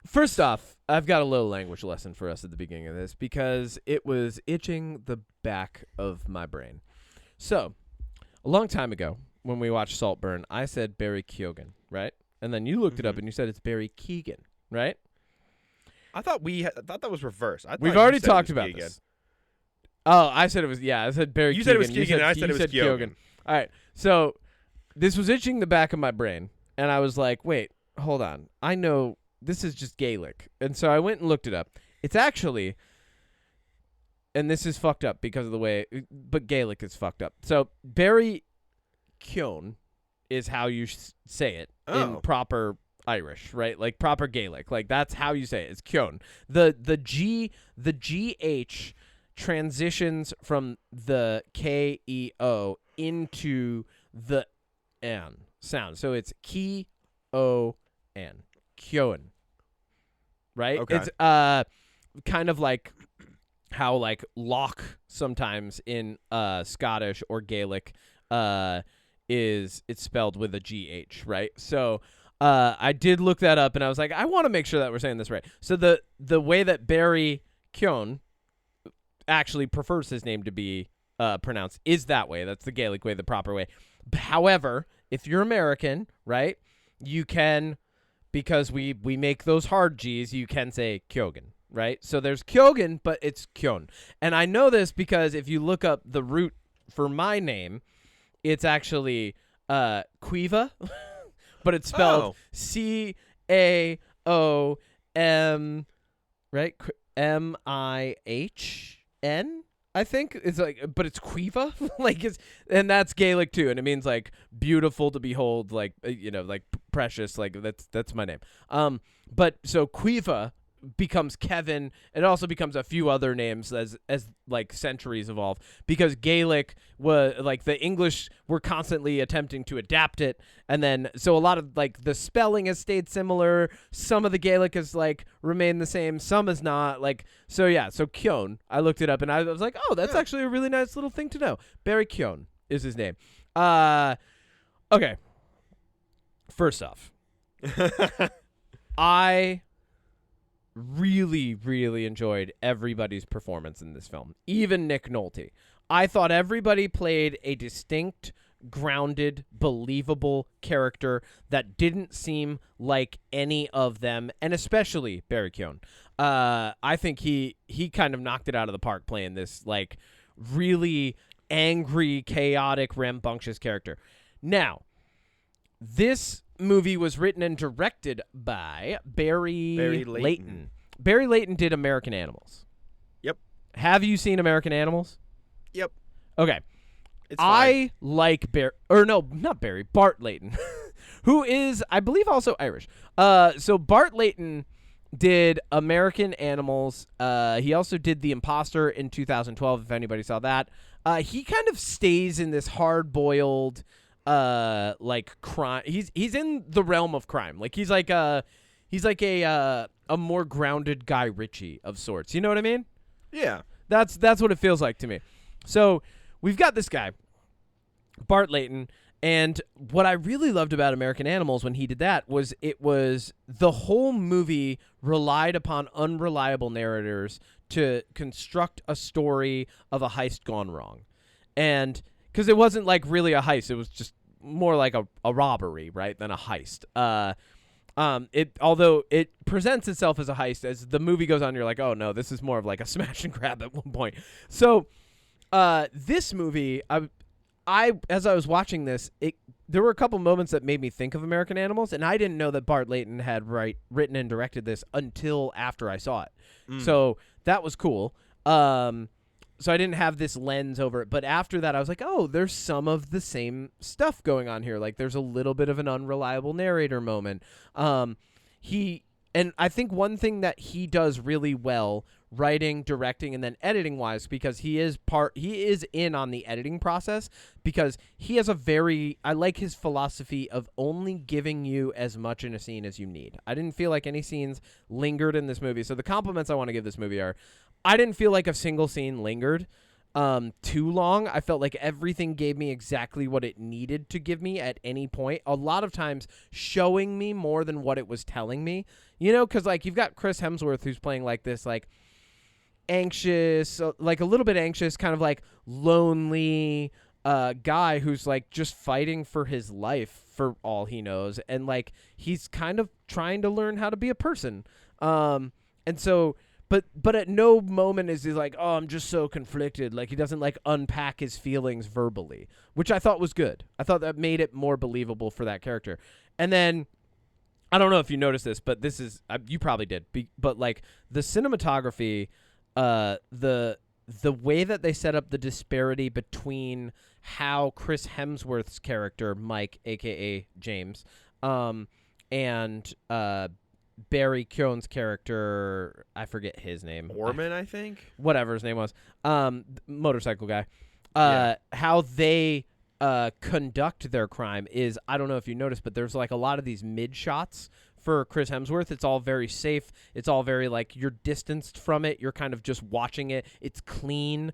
First off, I've got a little language lesson for us at the beginning of this because it was itching the back of my brain. So, a long time ago, when we watched Saltburn, I said Barry Keoghan, right? And then you looked it up and you said it's Barry Keoghan, right? I thought that was reversed. We've already talked about this. Oh, I said it was, I said Barry Keoghan. You said it was Keoghan, and I said it was Keoghan. All right, so this was itching the back of my brain, and I was like, wait, hold on. I know this is just Gaelic. And so I went and looked it up. It's actually, and this is fucked up because of the way, but Gaelic is fucked up. So Barry Keoghan is how you say it in proper Irish, right? Like proper Gaelic. Like that's how you say it. It's Keoghan. The GH transitions from the KEO into the N sound. So it's Keoghan. Keoghan. Right? Okay. It's kind of like how like lock sometimes in Scottish or Gaelic it's spelled with a GH, right? So I did look that up, and I was like, I want to make sure that we're saying this right. So the way that Barry Keoghan actually prefers his name to be pronounced is that way. That's the Gaelic way, the proper way. However, if you're American, right, you can, because we make those hard G's, you can say Keoghan, right? So there's Keoghan, but it's Keoghan. And I know this because if you look up the root for my name, it's actually Quiva, but it's spelled Caom, right? Mihn, I think. It's like, but it's Quiva, like and that's Gaelic too, and it means like beautiful to behold, like like precious, like that's my name. But so Quiva becomes Kevin. It also becomes a few other names as like centuries evolve, because Gaelic was like, the English were constantly attempting to adapt it, and then so a lot of like the spelling has stayed similar, some of the Gaelic has like remained the same, some has not, like, so yeah. So Keoghan, I looked it up and I was like, oh, that's actually a really nice little thing to know. Barry Keoghan is his name. Okay, first off, I really, really enjoyed everybody's performance in this film, even Nick Nolte. I thought everybody played a distinct, grounded, believable character that didn't seem like any of them, and especially Barry Keoghan. I think he kind of knocked it out of the park playing this like really angry, chaotic, rambunctious character. Now, this movie was written and directed by Barry Layton. Barry Layton did American Animals. Yep. Have you seen American Animals? Yep. Okay. It's fine. I like Bart Layton, who is, I believe, also Irish. So Bart Layton did American Animals. He also did The Imposter in 2012, if anybody saw that. He kind of stays in this hard-boiled like crime. He's in the realm of crime. Like he's like a more grounded Guy Ritchie of sorts. You know what I mean? Yeah. That's what it feels like to me. So we've got this guy, Bart Layton, and what I really loved about American Animals when he did that was the whole movie relied upon unreliable narrators to construct a story of a heist gone wrong. And because it wasn't like really a heist, it was just more like a robbery, right, than a heist. Although it presents itself as a heist, as the movie goes on, you're like, oh no, this is more of like a smash and grab at one point. So this movie, I as I was watching this, there were a couple moments that made me think of American Animals, and I didn't know that Bart Layton had written and directed this until after I saw it. So that was cool. So I didn't have this lens over it. But after that, I was like, oh, there's some of the same stuff going on here. Like there's a little bit of an unreliable narrator moment. And I think one thing that he does really well, writing, directing, and then editing wise, because he is in on the editing process, because he has I like his philosophy of only giving you as much in a scene as you need. I didn't feel like any scenes lingered in this movie. So the compliments I want to give this movie are, I didn't feel like a single scene lingered too long. I felt like everything gave me exactly what it needed to give me at any point. A lot of times showing me more than what it was telling me. You know, because like you've got Chris Hemsworth who's playing like this like anxious, like a little bit anxious, kind of like lonely guy who's like just fighting for his life for all he knows. And like he's kind of trying to learn how to be a person. And so... But at no moment is he like, oh, I'm just so conflicted. Like he doesn't like unpack his feelings verbally, which I thought was good. I thought that made it more believable for that character. And then, I don't know if you noticed this, but this is, you probably did. But like the cinematography, the way that they set up the disparity between how Chris Hemsworth's character, Mike, a.k.a. James, and Barry Keoghan's character, I forget his name. Orman, I think. Whatever his name was. Motorcycle guy. How they conduct their crime is, I don't know if you noticed, but there's like a lot of these mid shots for Chris Hemsworth, it's all very safe. It's all very like you're distanced from it. You're kind of just watching it. It's clean.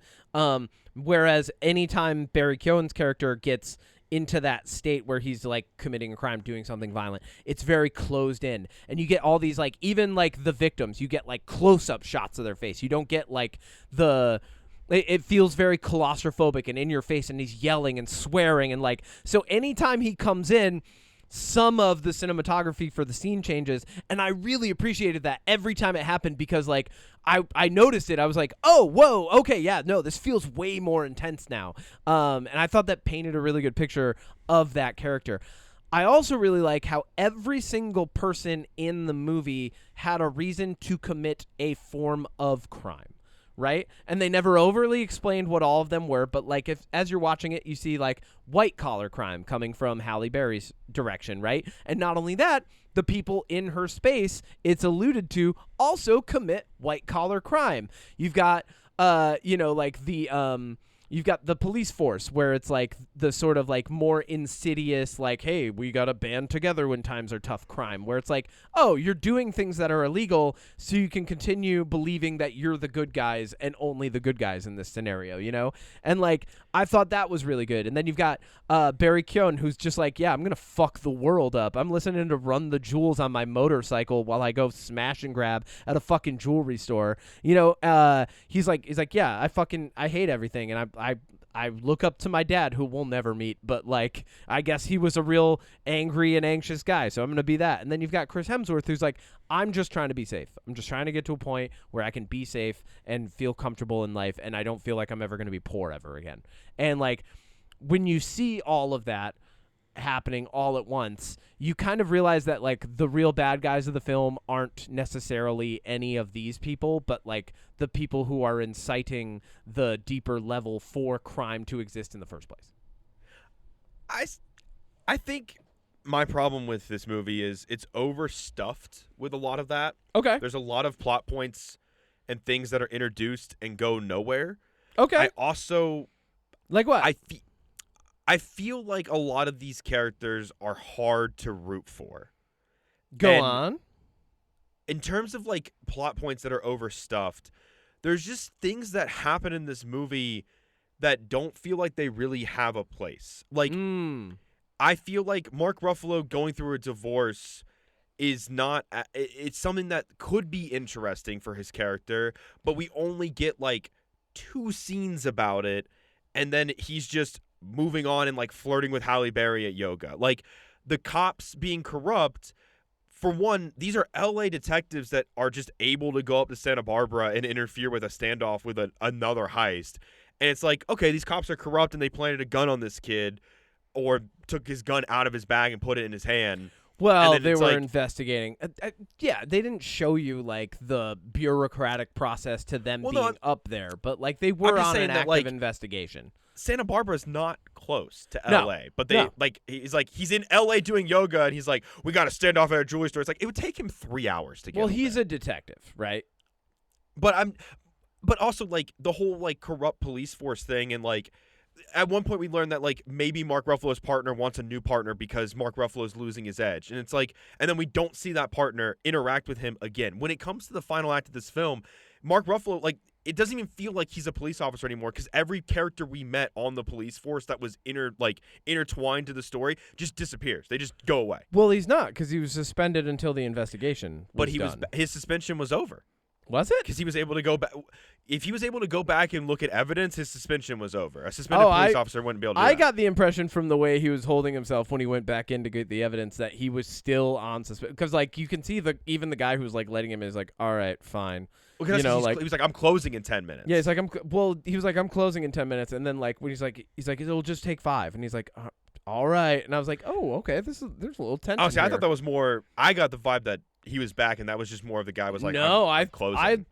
Whereas anytime Barry Keoghan's character gets into that state where he's like committing a crime, doing something violent, it's very closed in, and you get all these like, even like the victims, you get like close-up shots of their face. You don't get like it feels very claustrophobic and in your face, and he's yelling and swearing, and like, so anytime he comes in, some of the cinematography for the scene changes, and I really appreciated that every time it happened, because like I noticed it. I was like, oh, whoa, okay, yeah, no, this feels way more intense now. And I thought that painted a really good picture of that character. I also really like how every single person in the movie had a reason to commit a form of crime. Right? And they never overly explained what all of them were, but like if as you're watching it, you see like white collar crime coming from Halle Berry's direction, right? And not only that, the people in her space, it's alluded to, also commit white collar crime. You've got you've got the police force, where it's like the sort of like more insidious, like, hey, we got to band together when times are tough crime, where it's like, oh, you're doing things that are illegal so you can continue believing that you're the good guys and only the good guys in this scenario, you know? And like, I thought that was really good. And then you've got Barry Keoghan, who's just like, yeah, I'm going to fuck the world up. I'm listening to Run the Jewels on my motorcycle while I go smash and grab at a fucking jewelry store. You know, he's like, yeah, I hate everything. And I look up to my dad, who we'll never meet, but like, I guess he was a real angry and anxious guy, so I'm going to be that. And then you've got Chris Hemsworth, who's like, I'm just trying to be safe. I'm just trying to get to a point where I can be safe and feel comfortable in life, and I don't feel like I'm ever going to be poor ever again. And like, when you see all of that happening all at once, you kind of realize that like the real bad guys of the film aren't necessarily any of these people, but like the people who are inciting the deeper level for crime to exist in the first place. I think my problem with this movie is it's overstuffed with a lot of that. Okay. There's a lot of plot points and things that are introduced and go nowhere. Okay. I also like what? I feel like a lot of these characters are hard to root for. Go on. In terms of like plot points that are overstuffed, there's just things that happen in this movie that don't feel like they really have a place. Like, I feel like Mark Ruffalo going through a divorce is not, it's something that could be interesting for his character, but we only get like 2 scenes about it, and then he's just moving on and like flirting with Halle Berry at yoga. Like, the cops being corrupt, for one, these are LA detectives that are just able to go up to Santa Barbara and interfere with a standoff with another heist. And it's like, okay, these cops are corrupt and they planted a gun on this kid, or took his gun out of his bag and put it in his hand. Well, they were investigating. Yeah, they didn't show you like the bureaucratic process to them being up there, but like they were on an active investigation. Santa Barbara's not close to LA, but they he's in LA doing yoga, and he's like, we got to stand off at a jewelry store. It's like, it would take him 3 hours to get. Well, he's there. a detective, right? But also like the whole like corrupt police force thing, and like at one point we learned that like maybe Mark Ruffalo's partner wants a new partner because Mark Ruffalo's losing his edge, and it's like, and then we don't see that partner interact with him again. When it comes to the final act of this film, Mark Ruffalo, like, it doesn't even feel like he's a police officer anymore, because every character we met on the police force that was intertwined to the story just disappears. They just go away. Well, he's not, because he was suspended until the investigation was done. His suspension was over. Was it? Because he was able to go back. If he was able to go back and look at evidence, his suspension was over. A suspended police officer wouldn't be able to do that. I got the impression from the way he was holding himself when he went back in to get the evidence that he was still on suspension. Because like you can see even the guy who was like letting him in is like, all right, fine. Well, he was like, I'm closing in 10 minutes. Yeah, he's like, he was like, I'm closing in 10 minutes, and then like when he's like, it'll just take 5, and he's like, all right, and I was like, oh, okay, there's a little tension. Oh, see, I thought that was more. I got the vibe that he was back, and that was just more of the guy was like, no, I'm closing.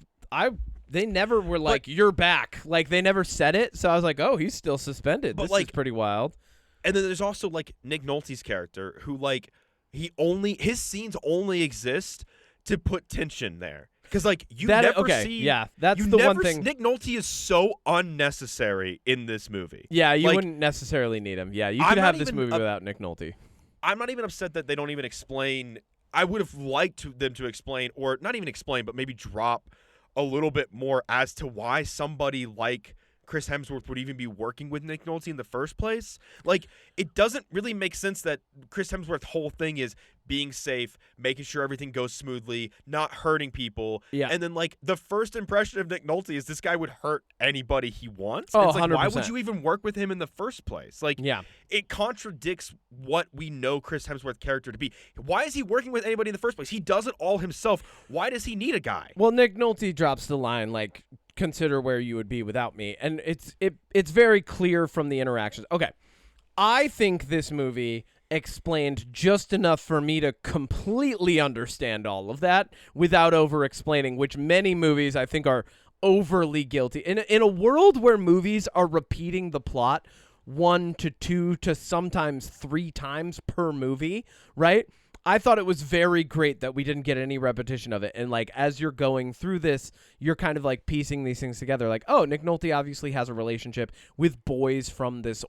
They never were like, you're back. Like, they never said it, so I was like, oh, he's still suspended. This is pretty wild. And then there's also, like, Nick Nolte's character, who, like, his scenes only exist to put tension there. Because, like, that's the one thing. Nick Nolte is so unnecessary in this movie. Yeah, you wouldn't necessarily need him. Yeah, you could have this movie without Nick Nolte. I'm not even upset that they don't even explain I would have liked them to explain, or not even explain, but maybe drop a little bit more as to why somebody like Chris Hemsworth would even be working with Nick Nolte in the first place. Like, it doesn't really make sense that Chris Hemsworth's whole thing is being safe, making sure everything goes smoothly, not hurting people. Yeah. And then, like, the first impression of Nick Nolte is this guy would hurt anybody he wants. Oh, it's like, 100%. why would you even work with him in the first place? Like, Yeah. it contradicts what we know Chris Hemsworth's character to be. Why is he working with anybody in the first place? He does it all himself. Why does he need a guy? Well, Nick Nolte drops the line, like, consider where you would be without me. And it's very clear from the interactions. Okay. I think this movie explained just enough for me to completely understand all of that without over-explaining, which many movies I think are overly guilty. In a world where movies are repeating the plot 1 to 2 to sometimes 3 times per movie, right? I thought it was very great that we didn't get any repetition of it. And, like, as you're going through this, you're kind of, like, piecing these things together. Like, oh, Nick Nolte obviously has a relationship with boys from this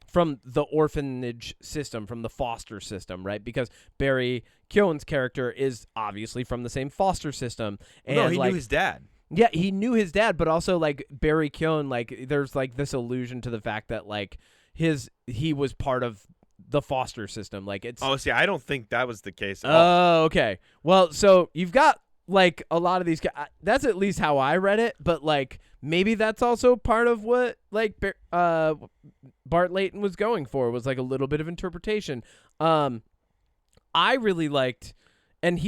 from the orphanage system, from the foster system, right? Because Barry Keoghan's character is obviously from the same foster system. And, No, he knew his dad. Yeah, he knew his dad, but also, like, Barry Keoghan, like, there's, like, this allusion to the fact that, like, he was part of the foster system. Like, it's... Oh, see, I don't think that was the case at all. Oh, okay. Well, so you've got, like, a lot of these guys. That's at least how I read it, but, like, maybe that's also part of what, like, Bart Layton was going for, was, like, a little bit of interpretation. I really liked... And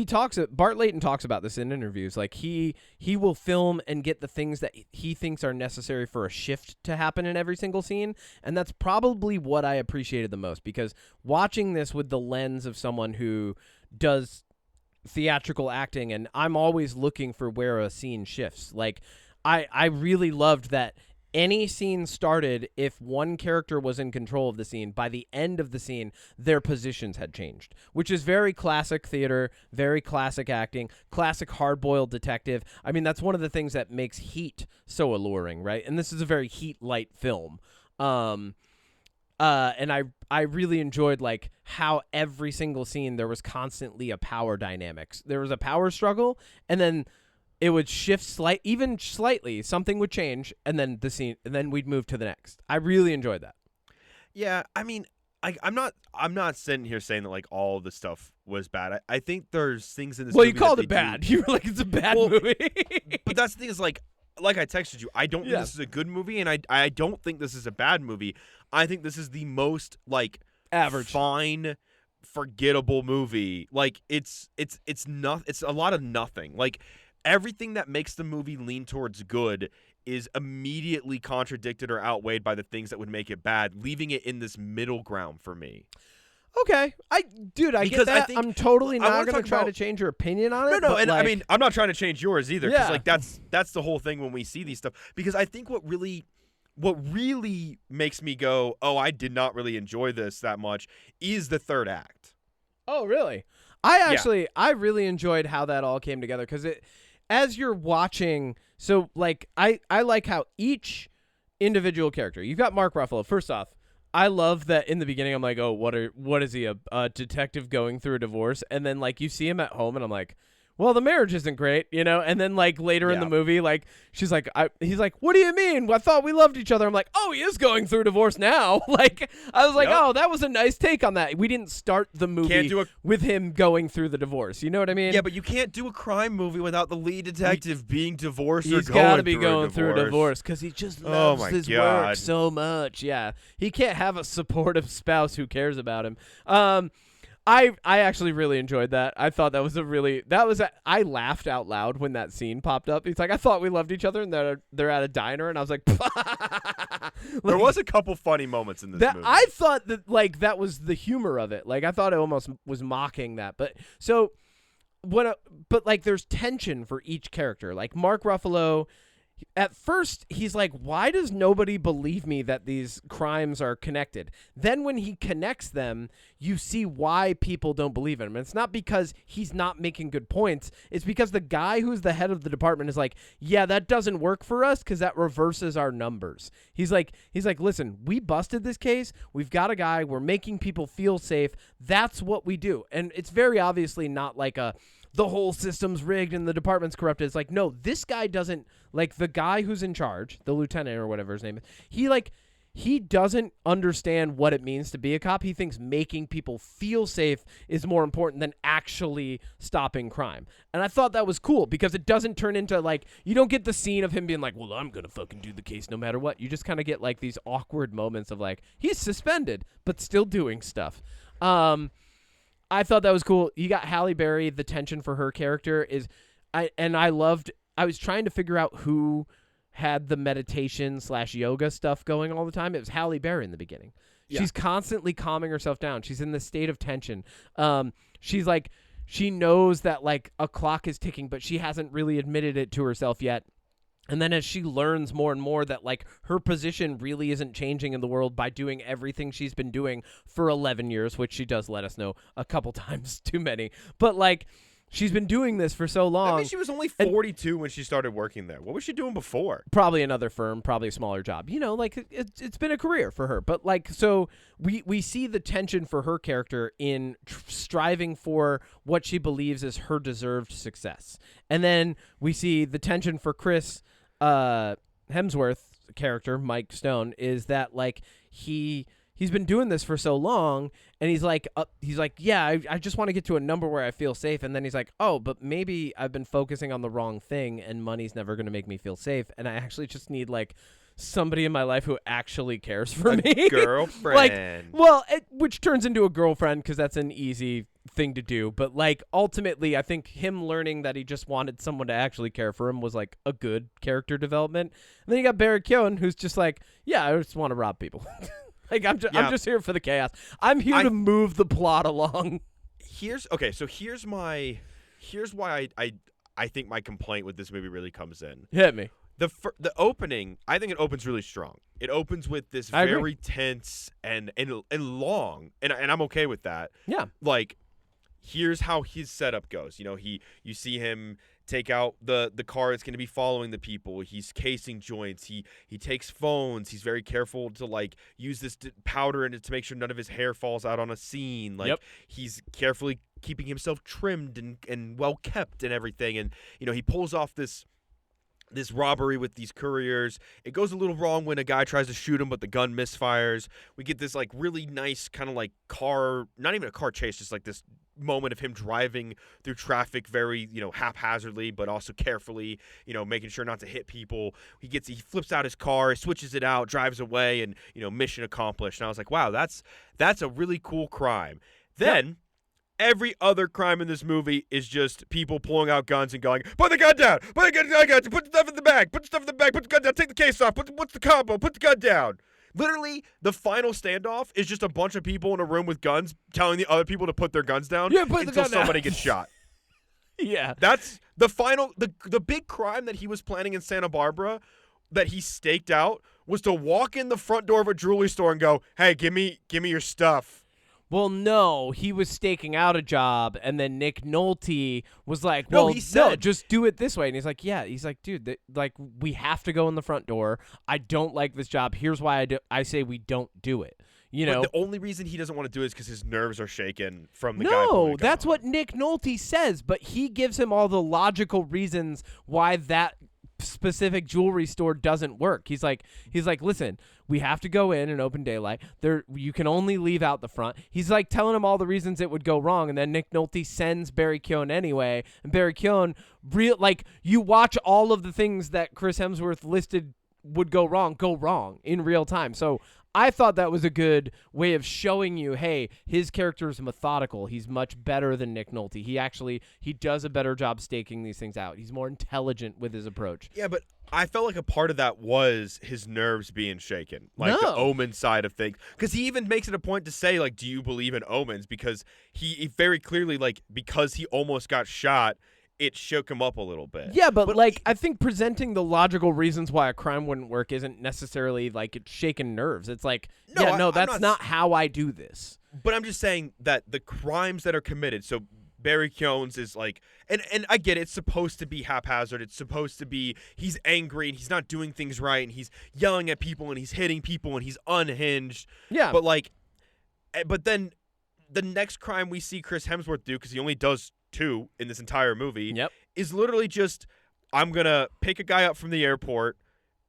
Bart Layton talks about this in interviews. Like, he will film and get the things that he thinks are necessary for a shift to happen in every single scene. And that's probably what I appreciated the most, because watching this with the lens of someone who does theatrical acting, and I'm always looking for where a scene shifts. Like, I really loved that any scene started, if one character was in control of the scene, by the end of the scene, their positions had changed, which is very classic theater, very classic acting, classic hard-boiled detective. I mean, that's one of the things that makes Heat so alluring, right? And this is a very Heat-light film. And I really enjoyed, like, how every single scene there was constantly a power dynamics. There was a power struggle, and then it would shift even slightly. Something would change, and then the scene, and then we'd move to the next. I really enjoyed that. Yeah, I mean, I'm not sitting here saying that, like, all the stuff was bad. I think there's things in this movie. Well, you called it bad. You were like, it's a bad movie. But that's the thing is, like I texted you, I don't think this is a good movie, and I don't think this is a bad movie. I think this is the most, like, average, fine, forgettable movie. Like, it's a lot of nothing. Like, everything that makes the movie lean towards good is immediately contradicted or outweighed by the things that would make it bad, leaving it in this middle ground for me. Okay. I get that. I'm totally not going to try to change your opinion on it. No, and like, I mean, I'm not trying to change yours either, because, Yeah. like, that's the whole thing when we see these stuff. Because I think what really makes me go, oh, I did not really enjoy this that much, is the third act. Oh, really? I really enjoyed how that all came together, because as you're watching, so, like, I like how each individual character, you've got Mark Ruffalo. First off, I love that in the beginning I'm like, oh, what is he, a detective going through a divorce? And then, like, you see him at home and I'm like, well, the marriage isn't great, you know? And then, like, later in the movie, like, he's like, what do you mean? I thought we loved each other. I'm like, oh, he is going through divorce now. Like, I was like, oh, that was a nice take on that. We didn't start the movie with him going through the divorce. You know what I mean? Yeah, but you can't do a crime movie without the lead detective being divorced or he's going got to be through going a through a divorce because he just loves his work so much. Yeah. He can't have a supportive spouse who cares about him. I actually really enjoyed that. I thought that was I laughed out loud when that scene popped up. He's like, I thought we loved each other, and they're at a diner, and I was like, there was a couple funny moments in this movie. I thought that, like, that was the humor of it. Like, I thought it almost was mocking that. But so but like, there's tension for each character. Like, Mark Ruffalo, at first he's like, why does nobody believe me that these crimes are connected? Then when he connects them, you see why people don't believe him. And it's not because he's not making good points. It's because the guy who's the head of the department is like, yeah, that doesn't work for us because that reverses our numbers. He's like, listen, we busted this case. We've got a guy. We're making people feel safe. That's what we do. And it's very obviously not like the whole system's rigged and the department's corrupted. It's like, no, this guy doesn't, like, the guy who's in charge, the lieutenant or whatever his name is, he doesn't understand what it means to be a cop. He thinks making people feel safe is more important than actually stopping crime. And I thought that was cool because it doesn't turn into, like, you don't get the scene of him being like, well, I'm going to fucking do the case no matter what. You just kind of get, like, these awkward moments of, like, he's suspended but still doing stuff. I thought that was cool. You got Halle Berry. The tension for her character is, I was trying to figure out who had the meditation / yoga stuff going all the time. It was Halle Berry in the beginning. Yeah. She's constantly calming herself down. She's in this state of tension. She's like, she knows that like a clock is ticking, but she hasn't really admitted it to herself yet. And then as she learns more and more that, like, her position really isn't changing in the world by doing everything she's been doing for 11 years, which she does let us know a couple times too many. But, like, she's been doing this for so long. I mean, she was only 42 when she started working there. What was she doing before? Probably another firm, probably a smaller job. You know, like, it's been a career for her. But, like, so we see the tension for her character in striving for what she believes is her deserved success. And then we see the tension for Cris Hemsworth character, Mike Stone, is that like he's been doing this for so long, and he's like, yeah, I just want to get to a number where I feel safe, and then he's like, oh, but maybe I've been focusing on the wrong thing, and money's never going to make me feel safe, and I actually just need like somebody in my life who actually cares for me. Girlfriend. Which turns into a girlfriend because that's an easy thing to do. But like ultimately, I think him learning that he just wanted someone to actually care for him was like a good character development. And then you got Barry Keoghan, who's just like, yeah, I just want to rob people. Like I'm just here for the chaos. I'm here to move the plot along. Here's why I think my complaint with this movie really comes in. Hit me. The opening, I think it opens really strong. It opens with this very tense and long, and I'm okay with that. Yeah. Like, here's how his setup goes. You know, you see him take out the car that's going to be following the people. He's casing joints. He takes phones. He's very careful to like use this powder in it to make sure none of his hair falls out on a scene. Like he's carefully keeping himself trimmed and well kept and everything. And you know, he pulls off this robbery with these couriers. It goes a little wrong when a guy tries to shoot him, but the gun misfires. We get this like really nice kind of like car, not even a car chase, just like this moment of him driving through traffic very, you know, haphazardly, but also carefully, you know, making sure not to hit people. He flips out his car, switches it out, drives away, and, you know, mission accomplished. And I was like, wow, that's a really cool crime. Then every other crime in this movie is just people pulling out guns and going, put the gun down, put the gun down, put the stuff in the bag, put the stuff in the bag, put the gun down, take the case off, what's the combo, put the gun down. Literally, the final standoff is just a bunch of people in a room with guns telling the other people to put their guns down until somebody gets shot. Yeah. That's the final, the big crime that he was planning in Santa Barbara that he staked out was to walk in the front door of a jewelry store and go, hey, give me your stuff. Well, no, he was staking out a job, and then Nick Nolte was like, well, he said, no, just do it this way. And he's like, yeah. He's like, dude, we have to go in the front door. I don't like this job. Here's why I say we don't do it. You know, but the only reason he doesn't want to do it is because his nerves are shaken from the guy. No, that's what Nick Nolte says, but he gives him all the logical reasons why that specific jewelry store doesn't work. He's like, listen, we have to go in open daylight. You can only leave out the front. He's like telling him all the reasons it would go wrong, and then Nick Nolte sends Barry Keoghan anyway, and Barry Keoghan you watch all of the things that Chris Hemsworth listed would go wrong in real time. So I thought that was a good way of showing you, hey, his character is methodical. He's much better than Nick Nolte. He does a better job staking these things out. He's more intelligent with his approach. Yeah, but I felt like a part of that was his nerves being shaken, like the omen side of things. Because he even makes it a point to say, like, do you believe in omens? Because he very clearly, like, because he almost got shot, it shook him up a little bit. Yeah, but like I think presenting the logical reasons why a crime wouldn't work isn't necessarily like it's shaking nerves. It's like, that's not how I do this. But I'm just saying that the crimes that are committed, so Barry Keoghan's is like, and I get it, it's supposed to be haphazard. It's supposed to be he's angry and he's not doing things right and he's yelling at people and he's hitting people and he's unhinged. Yeah. But then the next crime we see Chris Hemsworth do, because he only does 2 in this entire movie, is literally just, I'm going to pick a guy up from the airport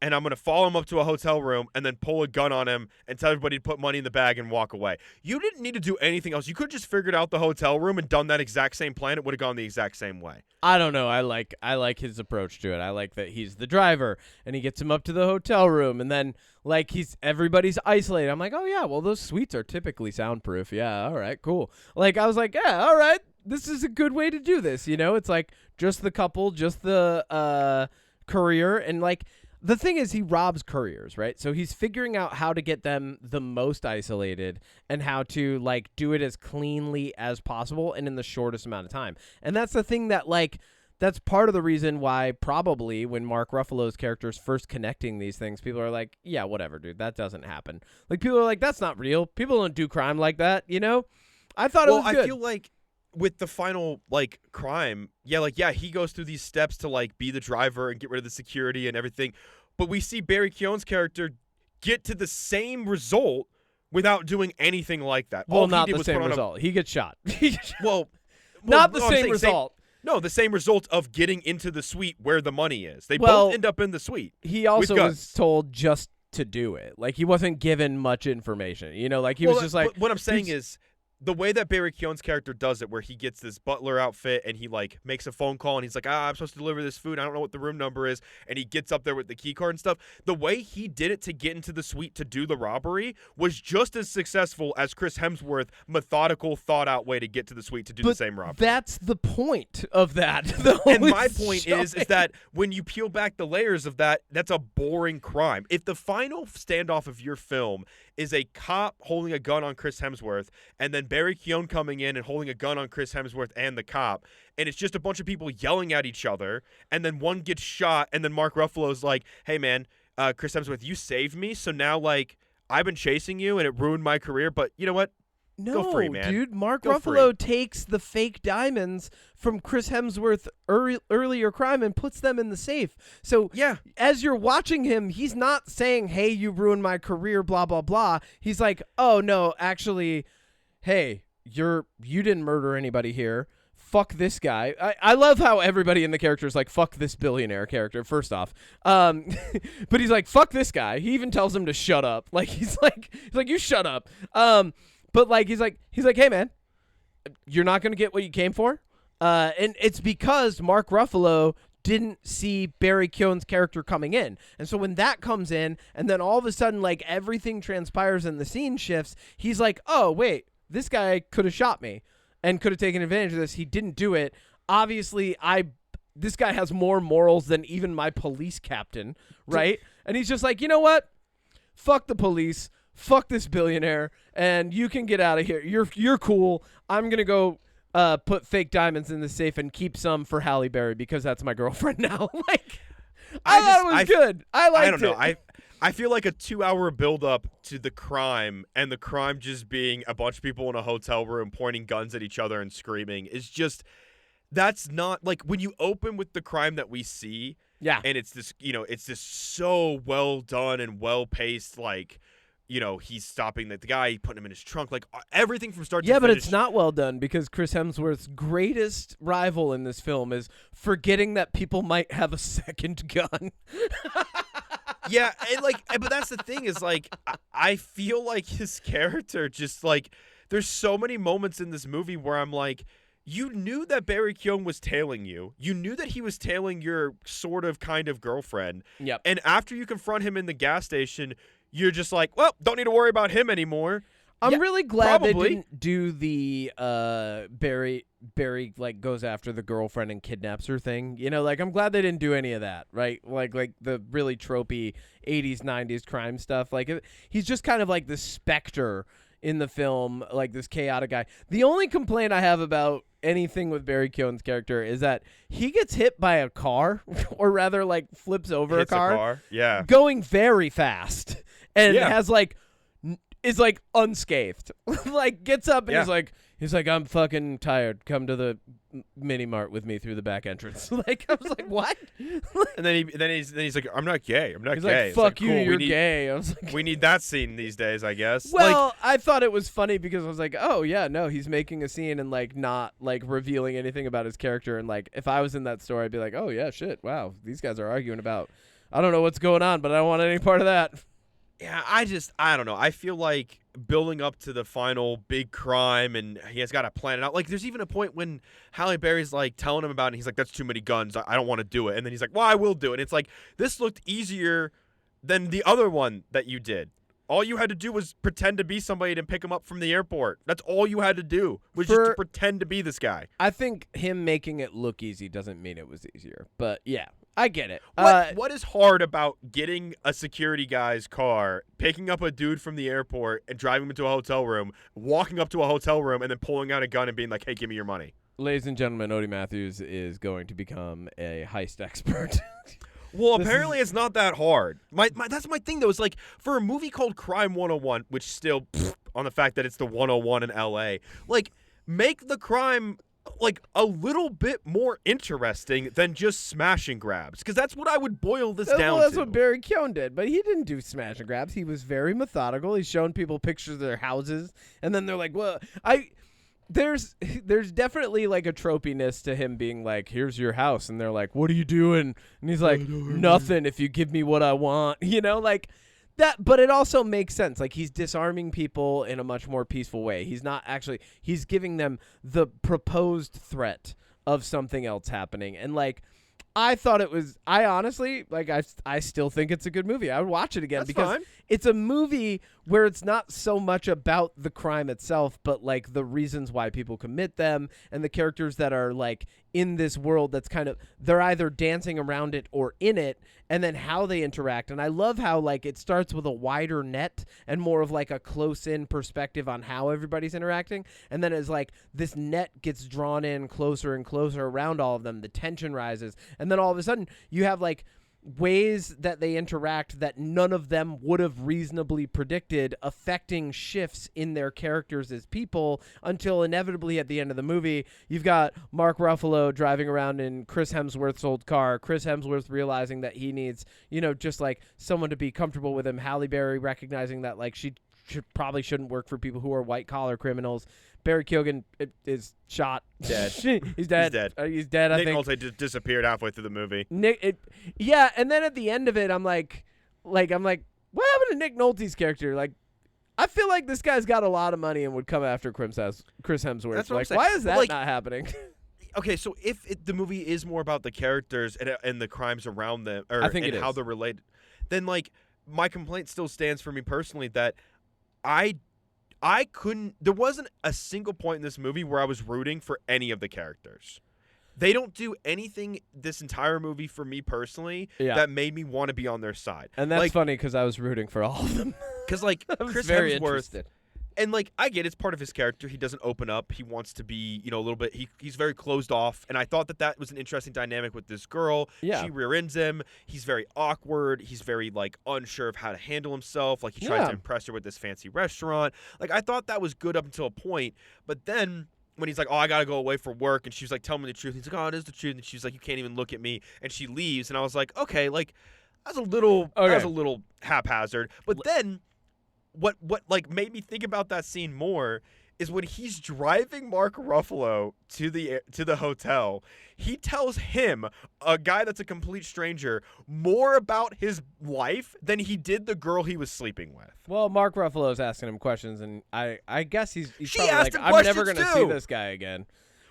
and I'm going to follow him up to a hotel room and then pull a gun on him and tell everybody to put money in the bag and walk away. You didn't need to do anything else. You could have just figured out the hotel room and done that exact same plan. It would have gone the exact same way. I don't know. I like his approach to it. I like that he's the driver and he gets him up to the hotel room and then like everybody's isolated. I'm like, oh yeah, well those suites are typically soundproof. Yeah, all right, cool. Like I was like, yeah, all right, this is a good way to do this. You know, it's like just the couple, just the courier, and like. The thing is, he robs couriers, right? So he's figuring out how to get them the most isolated and how to, like, do it as cleanly as possible and in the shortest amount of time. And that's the thing that, like, that's part of the reason why probably when Mark Ruffalo's character is first connecting these things, people are like, yeah, whatever, dude, that doesn't happen. Like, people are like, that's not real. People don't do crime like that, you know? I thought it was good. I feel like with the final, like, crime, he goes through these steps to, like, be the driver and get rid of the security and everything. But we see Barry Keoghan's character get to the same result without doing anything like that. Well, not the same result. He gets shot. Not the same result. No, the same result of getting into the suite where the money is. They both end up in the suite. He also was told just to do it. Like, he wasn't given much information. You know, like, he was just like... What I'm saying is... The way that Barry Keoghan's character does it, where he gets this butler outfit and he, like, makes a phone call and he's like, I'm supposed to deliver this food. I don't know what the room number is. And he gets up there with the key card and stuff. The way he did it to get into the suite to do the robbery was just as successful as Chris Hemsworth methodical, thought-out way to get to the suite to do the same robbery. That's the point of that. And my point is that when you peel back the layers of that, that's a boring crime. If the final standoff of your film is a cop holding a gun on Chris Hemsworth and then Barry Keoghan coming in and holding a gun on Chris Hemsworth and the cop, and it's just a bunch of people yelling at each other, and then one gets shot, and then Mark Ruffalo's like, hey, man, Chris Hemsworth, you saved me, so now, like, I've been chasing you, and it ruined my career, but you know what? No, go free, man. Dude, Mark Go Ruffalo free. takes the fake diamonds from Chris Hemsworth earlier crime and puts them in the safe. So as you're watching him, he's not saying, hey, you ruined my career, blah, blah, blah. He's like, oh, no, actually, hey, you didn't murder anybody here. Fuck this guy. I love how everybody in the character is like, fuck this billionaire character, first off. But he's like, fuck this guy. He even tells him to shut up. Like, he's like, you shut up. But like he's like, hey man, you're not gonna get what you came for, and it's because Mark Ruffalo didn't see Barry Keoghan's character coming in, and so when that comes in, and then all of a sudden like everything transpires and the scene shifts, he's like, oh wait, this guy could have shot me, and could have taken advantage of this. He didn't do it. Obviously, this guy has more morals than even my police captain, right? And he's just like, you know what? Fuck the police. Fuck this billionaire, and you can get out of here. You're cool. I'm going to go put fake diamonds in the safe and keep some for Halle Berry because that's my girlfriend now. Like, I thought it was good. I liked it. I don't know. I feel like a 2-hour build-up to the crime, and the crime just being a bunch of people in a hotel room pointing guns at each other and screaming is just, that's not, like, when you open with the crime that we see, and it's this, it's this so well done and well-paced, like, he's stopping the guy, putting him in his trunk, like everything from start to finish. Yeah, but it's not well done because Chris Hemsworth's greatest rival in this film is forgetting that people might have a second gun. Yeah, but that's the thing is, like, I feel like his character just, like, there's so many moments in this movie where I'm like, you knew that Barry Keoghan was tailing you. You knew that he was tailing your sort of kind of girlfriend. Yep. And after you confront him in the gas station, you're just like, well, don't need to worry about him anymore. I'm really glad they didn't do the Barry like goes after the girlfriend and kidnaps her thing. Like, I'm glad they didn't do any of that, right? Like the really tropey 80s, 90s crime stuff. Like, he's just kind of like the specter in the film, like this chaotic guy. The only complaint I have about anything with Barry Keoghan's character is that he gets hit by a car, or rather, like flips over Hits a car, yeah, going very fast, and Yeah. has like is like unscathed. Like gets up and he's like, I'm fucking tired. Come to the mini mart with me through the back entrance. Like I was like, what? And then he's like, I'm not gay. I'm not He's gay. like, It's fuck you, cool, you're gay. I was like, We need that scene these days, I guess. well, I thought it was funny because I was like, oh yeah, no, he's making a scene and like not like revealing anything about his character. And like if I was in that store, I'd be like, oh yeah, shit, wow, these guys are arguing about, I don't know what's going on, but I don't want any part of that. Yeah, I don't know. I feel like building up to the final big crime, and he has got to plan it out. Like, there's even a point when Halle Berry's like telling him about it, and he's like, "That's too many guns. I don't want to do it." And then he's like, "Well, I will do it." And it's like, this looked easier than the other one that you did. All you had to do was pretend to be somebody and pick him up from the airport. That's all you had to do, was just to pretend to be this guy. I think him making it look easy doesn't mean it was easier, but yeah. I get it. What is hard about getting a security guy's car, picking up a dude from the airport, and driving him into a hotel room, walking up to a hotel room, and then pulling out a gun and being like, "Hey, give me your money"? Ladies and gentlemen, Odie Matthews is going to become a heist expert. Well, apparently it's not that hard. That's my thing, though. Is like, for a movie called Crime 101, which still, on the fact that it's the 101 in L.A., like, make the crime like a little bit more interesting than just smash and grabs, because that's what I would boil this down Well, that's to. what Barry Keoghan did, but he didn't do smash and grabs. He was very methodical. He's showing people pictures of their houses, and then they're like, "Well, there's definitely like a tropiness to him being like, here's your house," and they're like, "What are you doing?" And he's like, "Nothing. If you give me what I want," you know, like. That, but it also makes sense. Like, he's disarming people in a much more peaceful way. He's not actually, he's giving them the proposed threat of something else happening. And like, I thought it was, I honestly, like, I still think it's a good movie. I would watch it again. That's because fine. It's a movie where it's not so much about the crime itself, but like the reasons why people commit them and the characters that are like in this world that's kind of, they're either dancing around it or in it, and then how they interact. And I love how like it starts with a wider net and more of like a close-in perspective on how everybody's interacting, and then as like this net gets drawn in closer and closer around all of them, the tension rises, and then all of a sudden you have like ways that they interact that none of them would have reasonably predicted, affecting shifts in their characters as people, until inevitably at the end of the movie you've got Mark Ruffalo driving around in Chris Hemsworth's old car, Chris Hemsworth realizing that he needs, you know, just like someone to be comfortable with him, Halle Berry recognizing that like she probably shouldn't work for people who are white collar criminals, Barry Keoghan is shot. Dead. He's dead. He's dead. Nick I think. Nolte disappeared halfway through the movie. Yeah, and then at the end of it, I'm like, what happened to Nick Nolte's character? Like, I feel like this guy's got a lot of money and would come after Chris Hemsworth. That's what I'm like, saying. why is that Like, not happening? Okay, so if the movie is more about the characters and the crimes around them, or I think and it how is. they're related, then like my complaint still stands for me personally that I couldn't. There wasn't a single point in this movie where I was rooting for any of the characters. They don't do anything this entire movie for me personally that made me want to be on their side. And that's like, funny because I was rooting for all of them. Because like I was Chris very Hemsworth, interested. and like I get it's part of his character. He doesn't open up. He wants to be, you know, a little bit. He's very closed off. And I thought that was an interesting dynamic with this girl. Yeah. She rear ends him. He's very awkward. He's very like unsure of how to handle himself. Like he tries to impress her with this fancy restaurant. Like I thought that was good up until a point. But then when he's like, "Oh, I gotta go away for work," and she was like, "Tell me the truth." He's like, "Oh, it is the truth." And she's like, "You can't even look at me." And she leaves. And I was like, "Okay, like that was a little haphazard." But then what like made me think about that scene more is when he's driving Mark Ruffalo to the hotel, he tells him, a guy that's a complete stranger, more about his life than he did the girl he was sleeping with. Well, Mark Ruffalo's asking him questions, and I guess he's She probably asked like, him I'm never questions gonna see too. this guy again.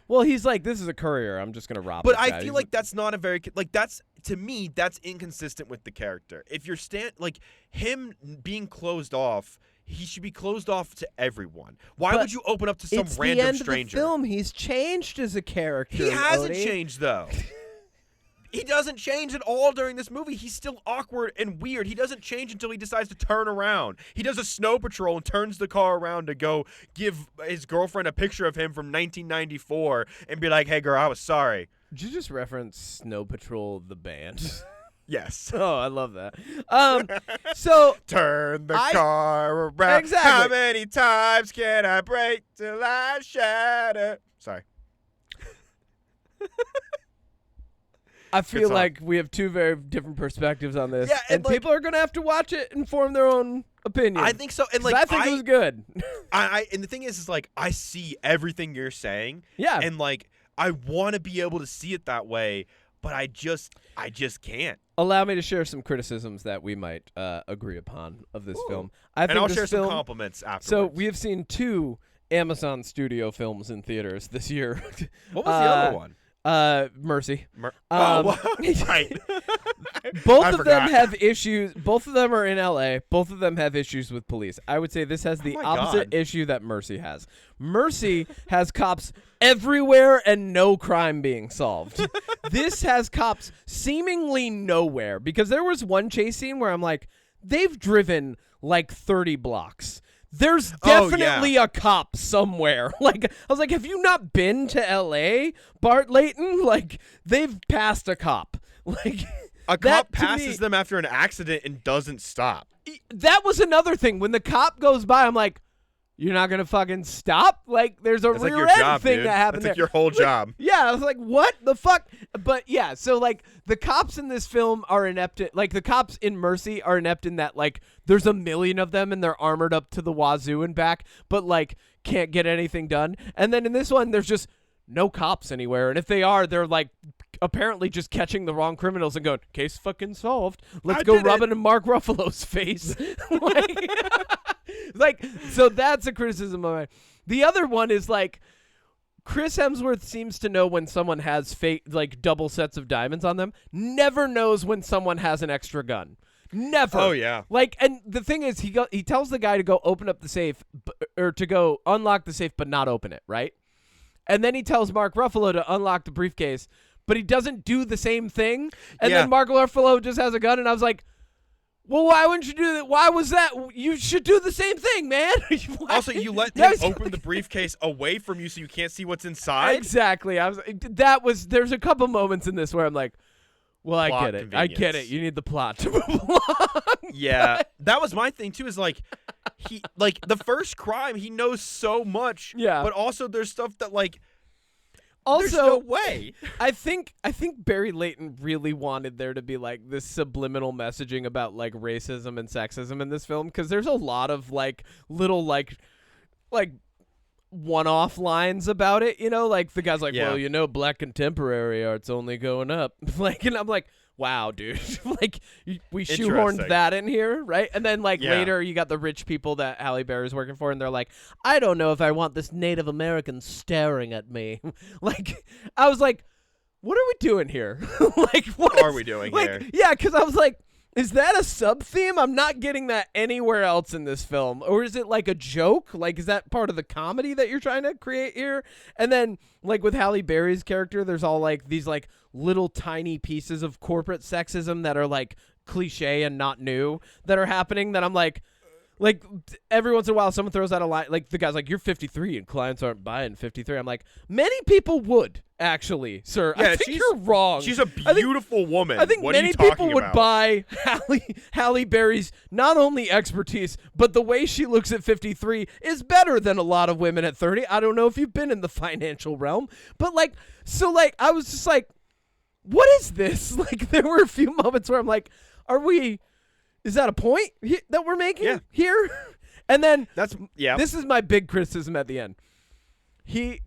Well, he's like, this is a courier. I'm just gonna rob. But this guy. I feel like that's not a very like that's to me that's inconsistent with the character. If you're like him being closed off, he should be closed off to everyone. Why would you open up to some it's random the end stranger? Of the film. He's changed as a character. He hasn't Odie. changed though. He doesn't change at all during this movie. He's still awkward and weird. He doesn't change until he decides to turn around. He does a snow patrol and turns the car around to go give his girlfriend a picture of him from 1994 and be like, "Hey, girl, I was sorry." Did you just reference Snow Patrol, the band? Yes. Oh, I love that. So turn the car around. Exactly. How many times can I break till I shatter? Sorry. I feel song. like we have two very different perspectives on this. Yeah, and, like, people are going to have to watch it and form their own opinion. I think so. And 'Cause like I think it was good. and the thing is like I see everything you're saying. Yeah. And like I want to be able to see it that way, but I just can't. Allow me to share some criticisms that we might agree upon of this film. I think And I'll this share some film- compliments afterwards. So we have seen 2 Amazon Studio films in theaters this year. What was the other one? Mercy. Right. Both I of them forgot. have issues. Both of them are in LA. Both of them have issues with police. I would say this has the my opposite God. issue that Mercy has. Mercy has cops everywhere and no crime being solved. This has cops seemingly nowhere, because there was one chase scene where I'm like, they've driven like 30 blocks. There's definitely a cop somewhere. Like, I was like, have you not been to LA, Bart Layton? Like, they've passed a cop. Like, A that cop to passes me- them after an accident and doesn't stop. That was another thing. When the cop goes by, I'm like, you're not going to fucking stop? Like, there's a That's like rear your end job, thing dude. that happened That's like there. your whole job. Yeah, I was like, what the fuck? But yeah, so like the cops in this film are inept. Like the cops in Mercy are inept in that like there's a million of them and they're armored up to the wazoo and back, but like can't get anything done. And then in this one, there's just no cops anywhere. And if they are, they're like apparently just catching the wrong criminals and going, case fucking solved. Let's I go did rub it. it in Mark Ruffalo's face. like, so that's a criticism of mine. The other one is like, Chris Hemsworth seems to know when someone has fake, like double sets of diamonds on them. Never knows when someone has an extra gun. Never. Oh, yeah. Like, and the thing is, he tells the guy to go open up the safe, or to go unlock the safe, but not open it, right? And then he tells Mark Ruffalo to unlock the briefcase, but he doesn't do the same thing. And Yeah. then Mark Ruffalo just has a gun, and I was like, well, why wouldn't you do that? Why was that? You should do the same thing, man. Why- Also, you let That him was- open the briefcase away from you so you can't see what's inside. Exactly. There's a couple moments in this where I'm like, well, I Plot get it. I get it. convenience. You need the plot to move along. Yeah, that was my thing too. Is like he like the first crime he knows so much. Yeah. but also there's stuff that like Also, there's no way. I think Barry Layton really wanted there to be like this subliminal messaging about like racism and sexism in this film, because there's a lot of like little like one-off lines about it, you know, like the guy's like, Yeah. well, you know, black contemporary art's only going up. Like, and I'm like, wow, dude, like we shoehorned Interesting. that in here, right? And then like Yeah. later you got the rich people that Halle Berry's working for, and they're like, I don't know if I want this Native American staring at me. Like, I was like, what are we doing here? Like, what Are we doing here? Yeah, because I was like, is that a sub theme? I'm not getting that anywhere else in this film. Or is it like a joke? Like, is that part of the comedy that you're trying to create here? And then, like, with Halle Berry's character, there's all like these like little tiny pieces of corporate sexism that are like cliche and not new that are happening that I'm like every once in a while someone throws out a line, like the guy's like, you're 53 and clients aren't buying 53. I'm like, many people would actually, sir. Yeah, I think you're wrong. She's a I think- beautiful woman. I think what are many you talking people would about? buy Halle Berry's not only expertise, but the way she looks at 53 is better than a lot of women at 30. I don't know if you've been in the financial realm, but like, so like, I was just like, what is this? Like, there were a few moments where I'm like, is that a point that we're making here? And then That's yeah. this is my big criticism at the end.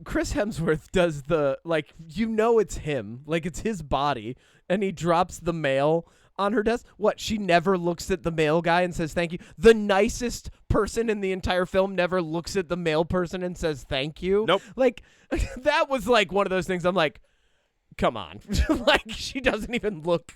Chris Hemsworth does the, like, you know it's him. Like, it's his body. And he drops the mail on her desk. What? She never looks at the mail guy and says thank you. The nicest person in the entire film never looks at the mail person and says thank you. Nope. Like, that was, like, one of those things I'm like, come on. Like, she doesn't even look.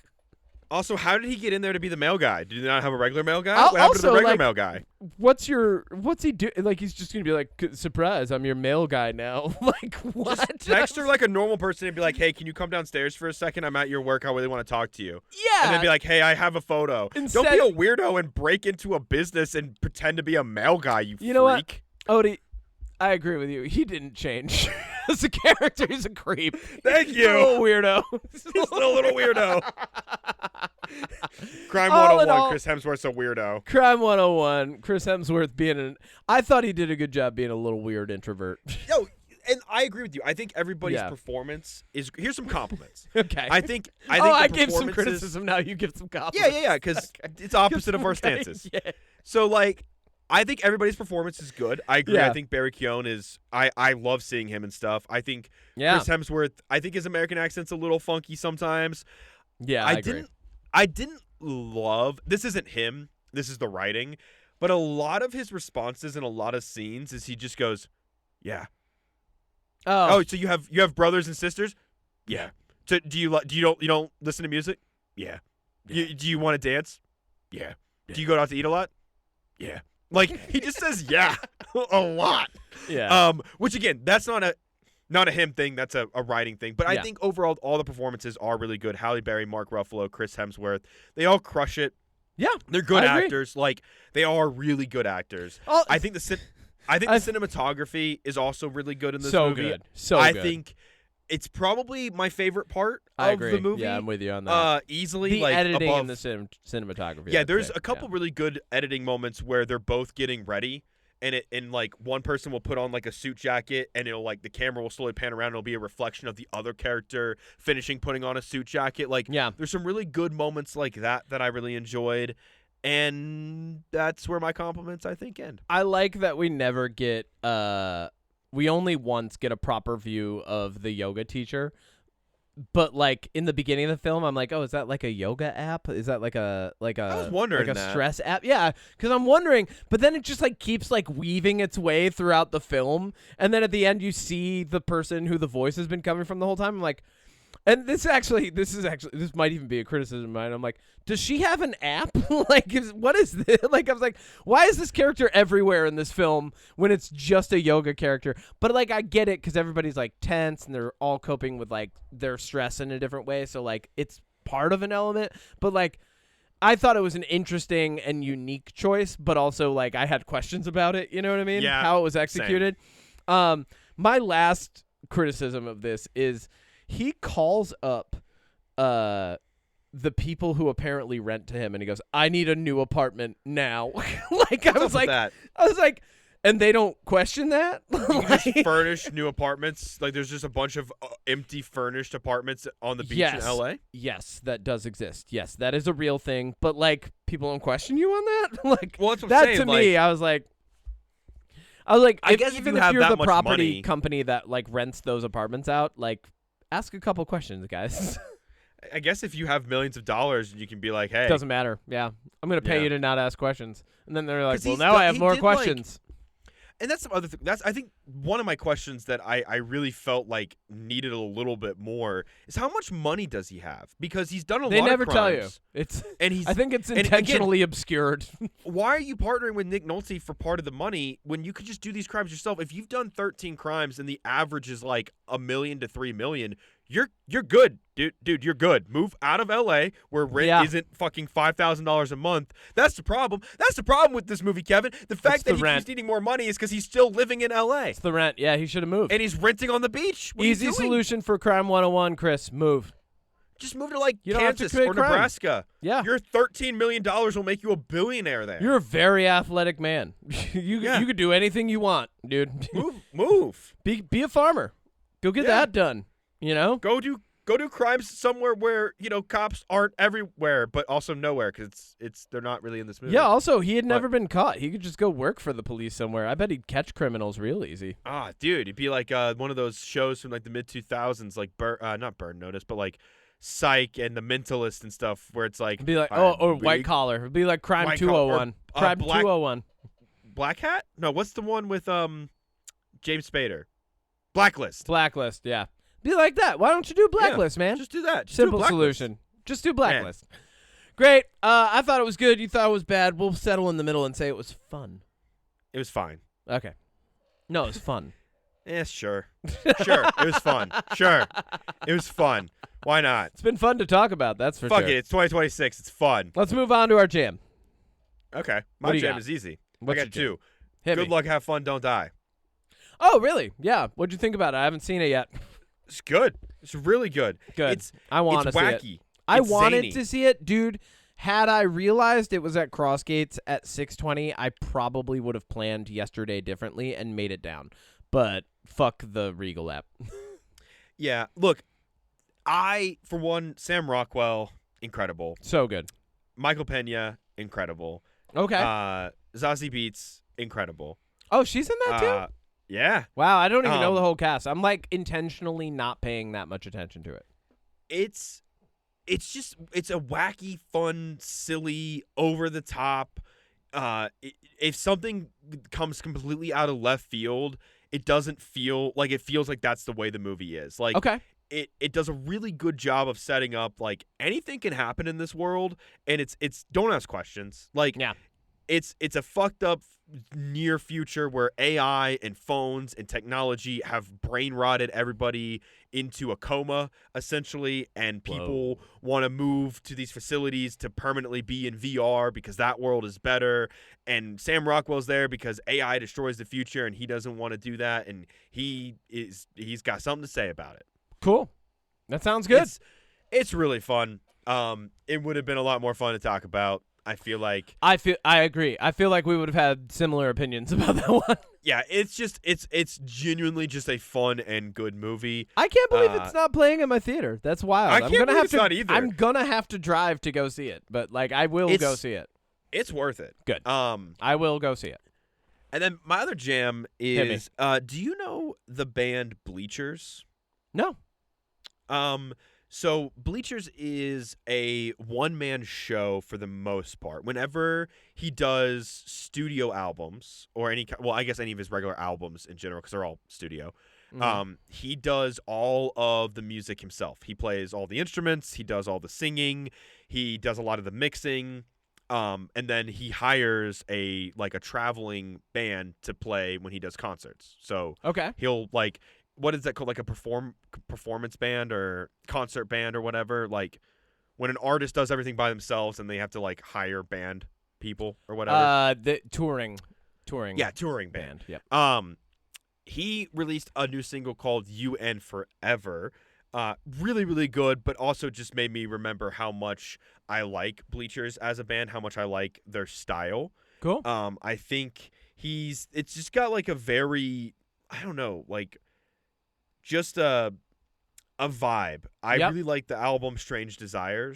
Also, how did he get in there to be the mail guy? Did he not have a regular mail guy? I'll What happened to the also, regular like- mail guy? what's he do? Like, he's just gonna be like, surprise, I'm your mail guy now. Like, what? Just text her like a normal person and be like, hey, can you come downstairs for a second? I'm at your work. I really want to talk to you. Yeah. And then be like, hey, I have a photo. Instead, don't be a weirdo and break into a business and pretend to be a mail guy, you freak. know what? Odie, I agree with you. He didn't change. As a character, he's a creep. Thank He's you. a little weirdo. He's still a little weirdo. Crime All in 101, all, Chris Hemsworth's a weirdo. Crime 101, Chris Hemsworth being I thought he did a good job being a little weird introvert. Yo, and I agree with you. I think everybody's Yeah. performance is. Here's some compliments. Okay. I think. I the gave some performances- criticism. Now you give some compliments. Yeah, because it's opposite of our stances. Yeah. So like, I think everybody's performance is good. I agree. Yeah. I think Barry Keoghan is. I love seeing him and stuff. I think Yeah. Chris Hemsworth. I think his American accent's a little funky sometimes. Yeah, I agree. I didn't love. This isn't him. This is the writing. But a lot of his responses in a lot of scenes is he just goes, "Yeah." Oh, So you have brothers and sisters? Yeah. So do you don't listen to music? Yeah. Do you want to dance? Yeah. Do you go out to eat a lot? Yeah. Like he just says yeah a lot. yeah. Which again, that's not a him thing. That's a writing thing. But I Yeah. think overall all the performances are really good. Halle Berry, Mark Ruffalo, Chris Hemsworth, they all crush it. Yeah. They're good I agree. actors. Like they are really good actors. Oh, I think the cinematography is also really good in this so movie. good. So I good. think it's probably my favorite part I of agree. the movie. Yeah, I'm with you on that. Easily The like editing above. and the cinematography. Yeah, I'd there's say. a couple really good editing moments where they're both getting ready, and like one person will put on like a suit jacket, and it'll like the camera will slowly pan around, and it'll be a reflection of the other character finishing putting on a suit jacket. Like, Yeah. there's some really good moments like that I really enjoyed, and that's where my compliments I think end. I like that we never get we only once get a proper view of the yoga teacher. But like in the beginning of the film, I'm like, oh, is that like a yoga app? Is that like a I was wondering like a that. stress app? Yeah, because I'm wondering. But then it just like keeps like weaving its way throughout the film, and then at the end you see the person who the voice has been coming from the whole time. I'm like, and this might even be a criticism of mine. I'm like, does she have an app? Like, what is this? Like, I was like, why is this character everywhere in this film when it's just a yoga character? But like, I get it because everybody's like tense and they're all coping with like their stress in a different way. So like, it's part of an element. But like, I thought it was an interesting and unique choice, but also like I had questions about it. You know what I mean? Yeah, How it was executed. My last criticism of this is he calls up the people who apparently rent to him, and he goes, "I need a new apartment now." Like, I was like, and they don't question that. You can just furnish new apartments. Like there's just a bunch of empty furnished apartments on the beach in LA. Yes, that does exist. Yes, that is a real thing. But like, people don't question you on that. Like, Well, that's what I'm that saying, to me, I was like, I guess if even you if have you're that the much property money- company that like rents those apartments out, like, ask a couple questions, guys. I guess if you have millions of dollars, you can be like, hey, Doesn't matter. Yeah, I'm gonna pay Yeah. you to not ask questions, and then they're like, 'Cause "Well, he's now done- I have he more did, like- questions." And that's some other thing. That's I think one of my questions that I really felt like needed a little bit more is how much money does he have? Because he's done a They lot never of tell you. crimes. It's. And he's I think it's and again- intentionally obscured. why are you partnering with Nick Nolte for part of the money when you could just do these crimes yourself? If you've done 13 crimes and the average is like $1 million to $3 million, you're good, dude. You're good. Move out of LA where rent Yeah. isn't fucking $5,000 a month. That's the problem. That's the problem with this movie, Kevin. The fact the that he rent. keeps needing more money is because he's still living in LA It's the rent. Yeah, he should have moved. and he's renting on the beach. What are you Easy doing? solution for Crime 101, Chris. Move. Just move to like You don't have to Kansas commit or crime. Nebraska. Yeah. Your $13 million will make you a billionaire there. You're a very athletic man. you Yeah. could do anything you want, dude. move. Be a farmer. Go get Yeah. that done. You know? Go do crimes somewhere where cops aren't everywhere, but also nowhere because they're not really in this movie. Yeah, also, he had never been caught. He could just go work for the police somewhere. I bet he'd catch criminals real easy. Ah, dude, it'd be like one of those shows from like the mid 2000s, like not Burn Notice, but like Psych and The Mentalist and stuff, where it's like It'd be like, I'm or White big- Collar. It'd be like Crime White Collar, 201. or, Crime Black- 201. Black Hat? No, what's the one with James Spader? Blacklist. Blacklist, yeah. Be like that. Why don't you do Blacklist, man? Just do that. Just do Simple Blacklist. solution. Just do Blacklist. Great. I thought it was good. You thought it was bad. We'll settle in the middle and say it was fun. It was fine. Okay. No, it was fun. Yeah, sure. Sure. It was fun. Sure. It was fun. Why not? It's been fun to talk about, that's for Fuck sure. it. It's 2026. It's fun. Let's move on to our jam. Okay. What My do you jam got? is easy. What's I your got jam? two. Hit Good me. luck, have fun, don't die. Oh, really? Yeah. What'd you think about it? I haven't seen it yet. It's good. It's really good. Good. It's I want to see it. wacky. I It's wanted zany. to see it, dude. Had I realized it was at Crossgates at 6:20, I probably would have planned yesterday differently and made it down. But fuck the Regal app. Yeah. Look, for one, Sam Rockwell, incredible. So good. Michael Pena, incredible. Okay. Zazie Beetz, incredible. Oh, she's in that too? Yeah. Wow, I don't even know um, the whole cast. I'm like intentionally not paying that much attention to it. It's a wacky, fun, silly, over the top. If something comes completely out of left field, it doesn't feel like it feels like that's the way the movie is. Like Okay. it does a really good job of setting up like anything can happen in this world, and it's don't ask questions. Like Yeah. it's a fucked up near future where AI and phones and technology have brain rotted everybody into a coma essentially, and people want to move to these facilities to permanently be in VR because that world is better. And Sam Rockwell's there because AI destroys the future and he doesn't want to do that, and he's got something to say about it. Cool. That sounds good. It's really fun. It would have been a lot more fun to talk about. I feel like I agree. I feel like we would have had similar opinions about that one. yeah, it's genuinely just a fun and good movie. I can't believe it's not playing in my theater. That's wild. I can't believe it's not either. I'm gonna have to drive to go see it, but like I will go see it. It's worth it. Good. I will go see it. And then my other jam Hit me. is do you know the band Bleachers? No. So Bleachers is a one-man show for the most part. Whenever he does studio albums or I guess any of his regular albums in general, because they're all studio, he does all of the music himself. He plays all the instruments. He does all the singing. He does a lot of the mixing. And then he hires a traveling band to play when he does concerts. So Okay. he'll what is that called? Like a performance band or concert band or whatever. Like when an artist does everything by themselves and they have to hire band people or whatever. The touring. Yeah, touring band. Yep. He released a new single called UN Forever. Really, really good, but also just made me remember how much I like Bleachers as a band, how much I like their style. Cool. I think it's just got a very, I don't know, just a vibe. I really like the album Strange Desire.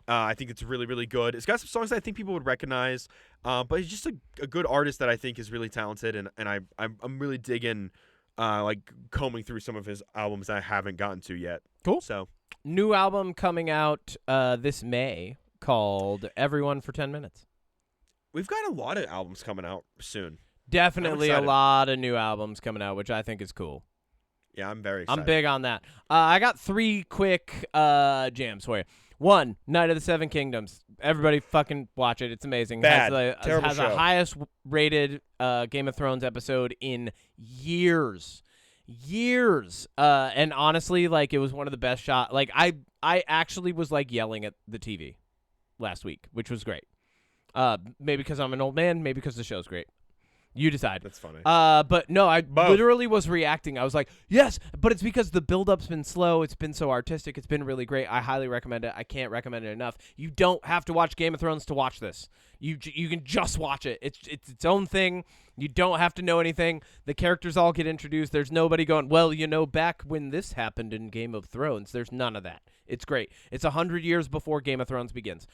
I think it's really, really good. It's got some songs that I think people would recognize, but he's just a good artist that I think is really talented, and I'm really digging combing through some of his albums that I haven't gotten to yet. Cool. So New album coming out this May called Everyone for 10 Minutes. we've got a lot of albums coming out soon. Definitely a lot of new albums coming out, which I think is cool. Yeah, I'm very excited. I'm big on that. I got 3 quick jams for you. 1, Night of the Seven Kingdoms. Everybody fucking watch it. It's amazing. Bad. Has Terrible the show. highest rated Game of Thrones episode in years. And honestly, it was one of the best shot. I actually was yelling at the TV last week, which was great. Maybe because I'm an old man, maybe because the show's great. You decide. That's funny. But no, I Both. literally was reacting. I was like, yes, but it's because the build-up's been slow. It's been so artistic. It's been really great. I highly recommend it. I can't recommend it enough. You don't have to watch Game of Thrones to watch this. You can just watch it. It's its own thing. You don't have to know anything. The characters all get introduced. There's nobody going, well, back when this happened in Game of Thrones. There's none of that. It's great. It's 100 years before Game of Thrones begins.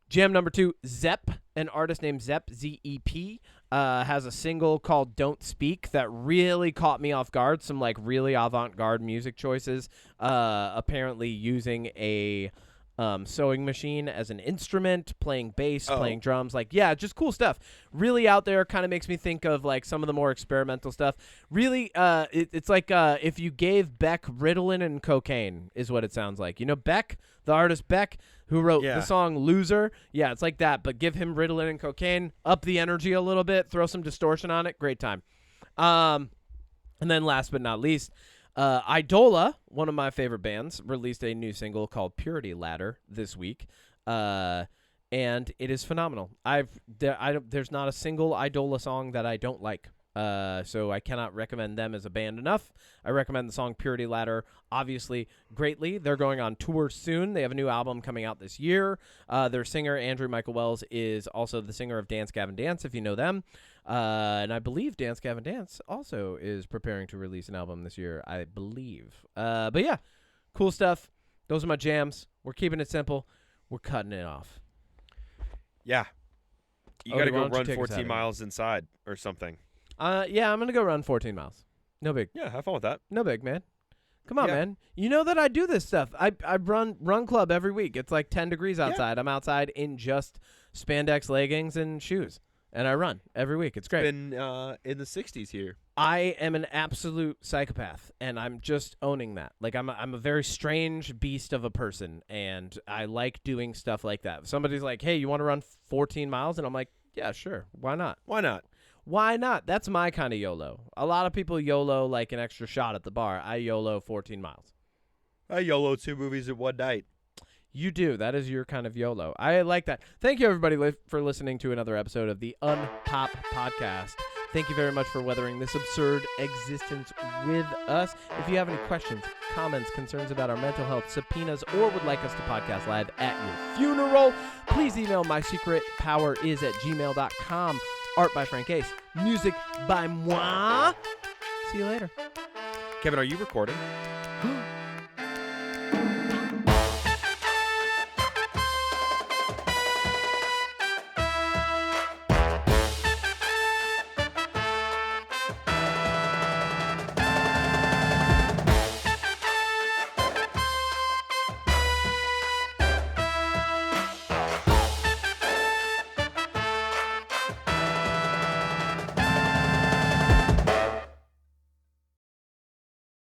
Jam number 2, Zepp, an artist named Zepp, Z-E-P, has a single called Don't Speak that really caught me off guard. Some really avant-garde music choices, apparently using a sewing machine as an instrument, playing bass, Oh. playing drums. Like, yeah, just cool stuff. Really out there. Kind of makes me think of like some of the more experimental stuff. Really, it's like if you gave Beck Ritalin and cocaine is what it sounds like. You know, Beck, the artist Beck, who wrote Yeah. the song Loser. Yeah, it's like that, but give him Ritalin and cocaine, up the energy a little bit, throw some distortion on it. Great time. And then last but not least, Eidola, one of my favorite bands, released a new single called Purity Ladder this week. And it is phenomenal. There's not a single Eidola song that I don't like. So I cannot recommend them as a band enough. I recommend the song Purity Ladder, obviously, greatly. They're going on tour soon. They have a new album coming out this year. Their singer, Andrew Michael Wells, is also the singer of Dance Gavin Dance, if you know them. And I believe Dance Gavin Dance also is preparing to release an album this year, I believe. But yeah, cool stuff. Those are my jams. We're keeping it simple. We're cutting it off. Yeah. You Odie, got to why go don't you run take us out 14 of miles inside or something. Yeah, I'm going to go run 14 miles. No big. Yeah, have fun with that. No big, man. Come on, Yeah. man. You know that I do this stuff. I run club every week. It's like 10 degrees outside. I'm outside in just spandex leggings and shoes. And I run every week. It's great. Been in the 60s here. I am an absolute psychopath, and I'm just owning that. Like, I'm a very strange beast of a person, and I like doing stuff like that. If somebody's like, hey, you want to run 14 miles? And I'm like, yeah, sure. Why not? Why not? Why not? That's my kind of YOLO. A lot of people YOLO like an extra shot at the bar. I YOLO 14 miles. I YOLO 2 movies in one night. You do. That is your kind of YOLO. I like that. Thank you, everybody, for listening to another episode of the UnPop podcast. Thank you very much for weathering this absurd existence with us. If you have any questions, comments, concerns about our mental health, subpoenas, or would like us to podcast live at your funeral, please email mysecretpoweris@gmail.com. Art by FrankAce. Music by moi. See you later. Kevin, are you recording?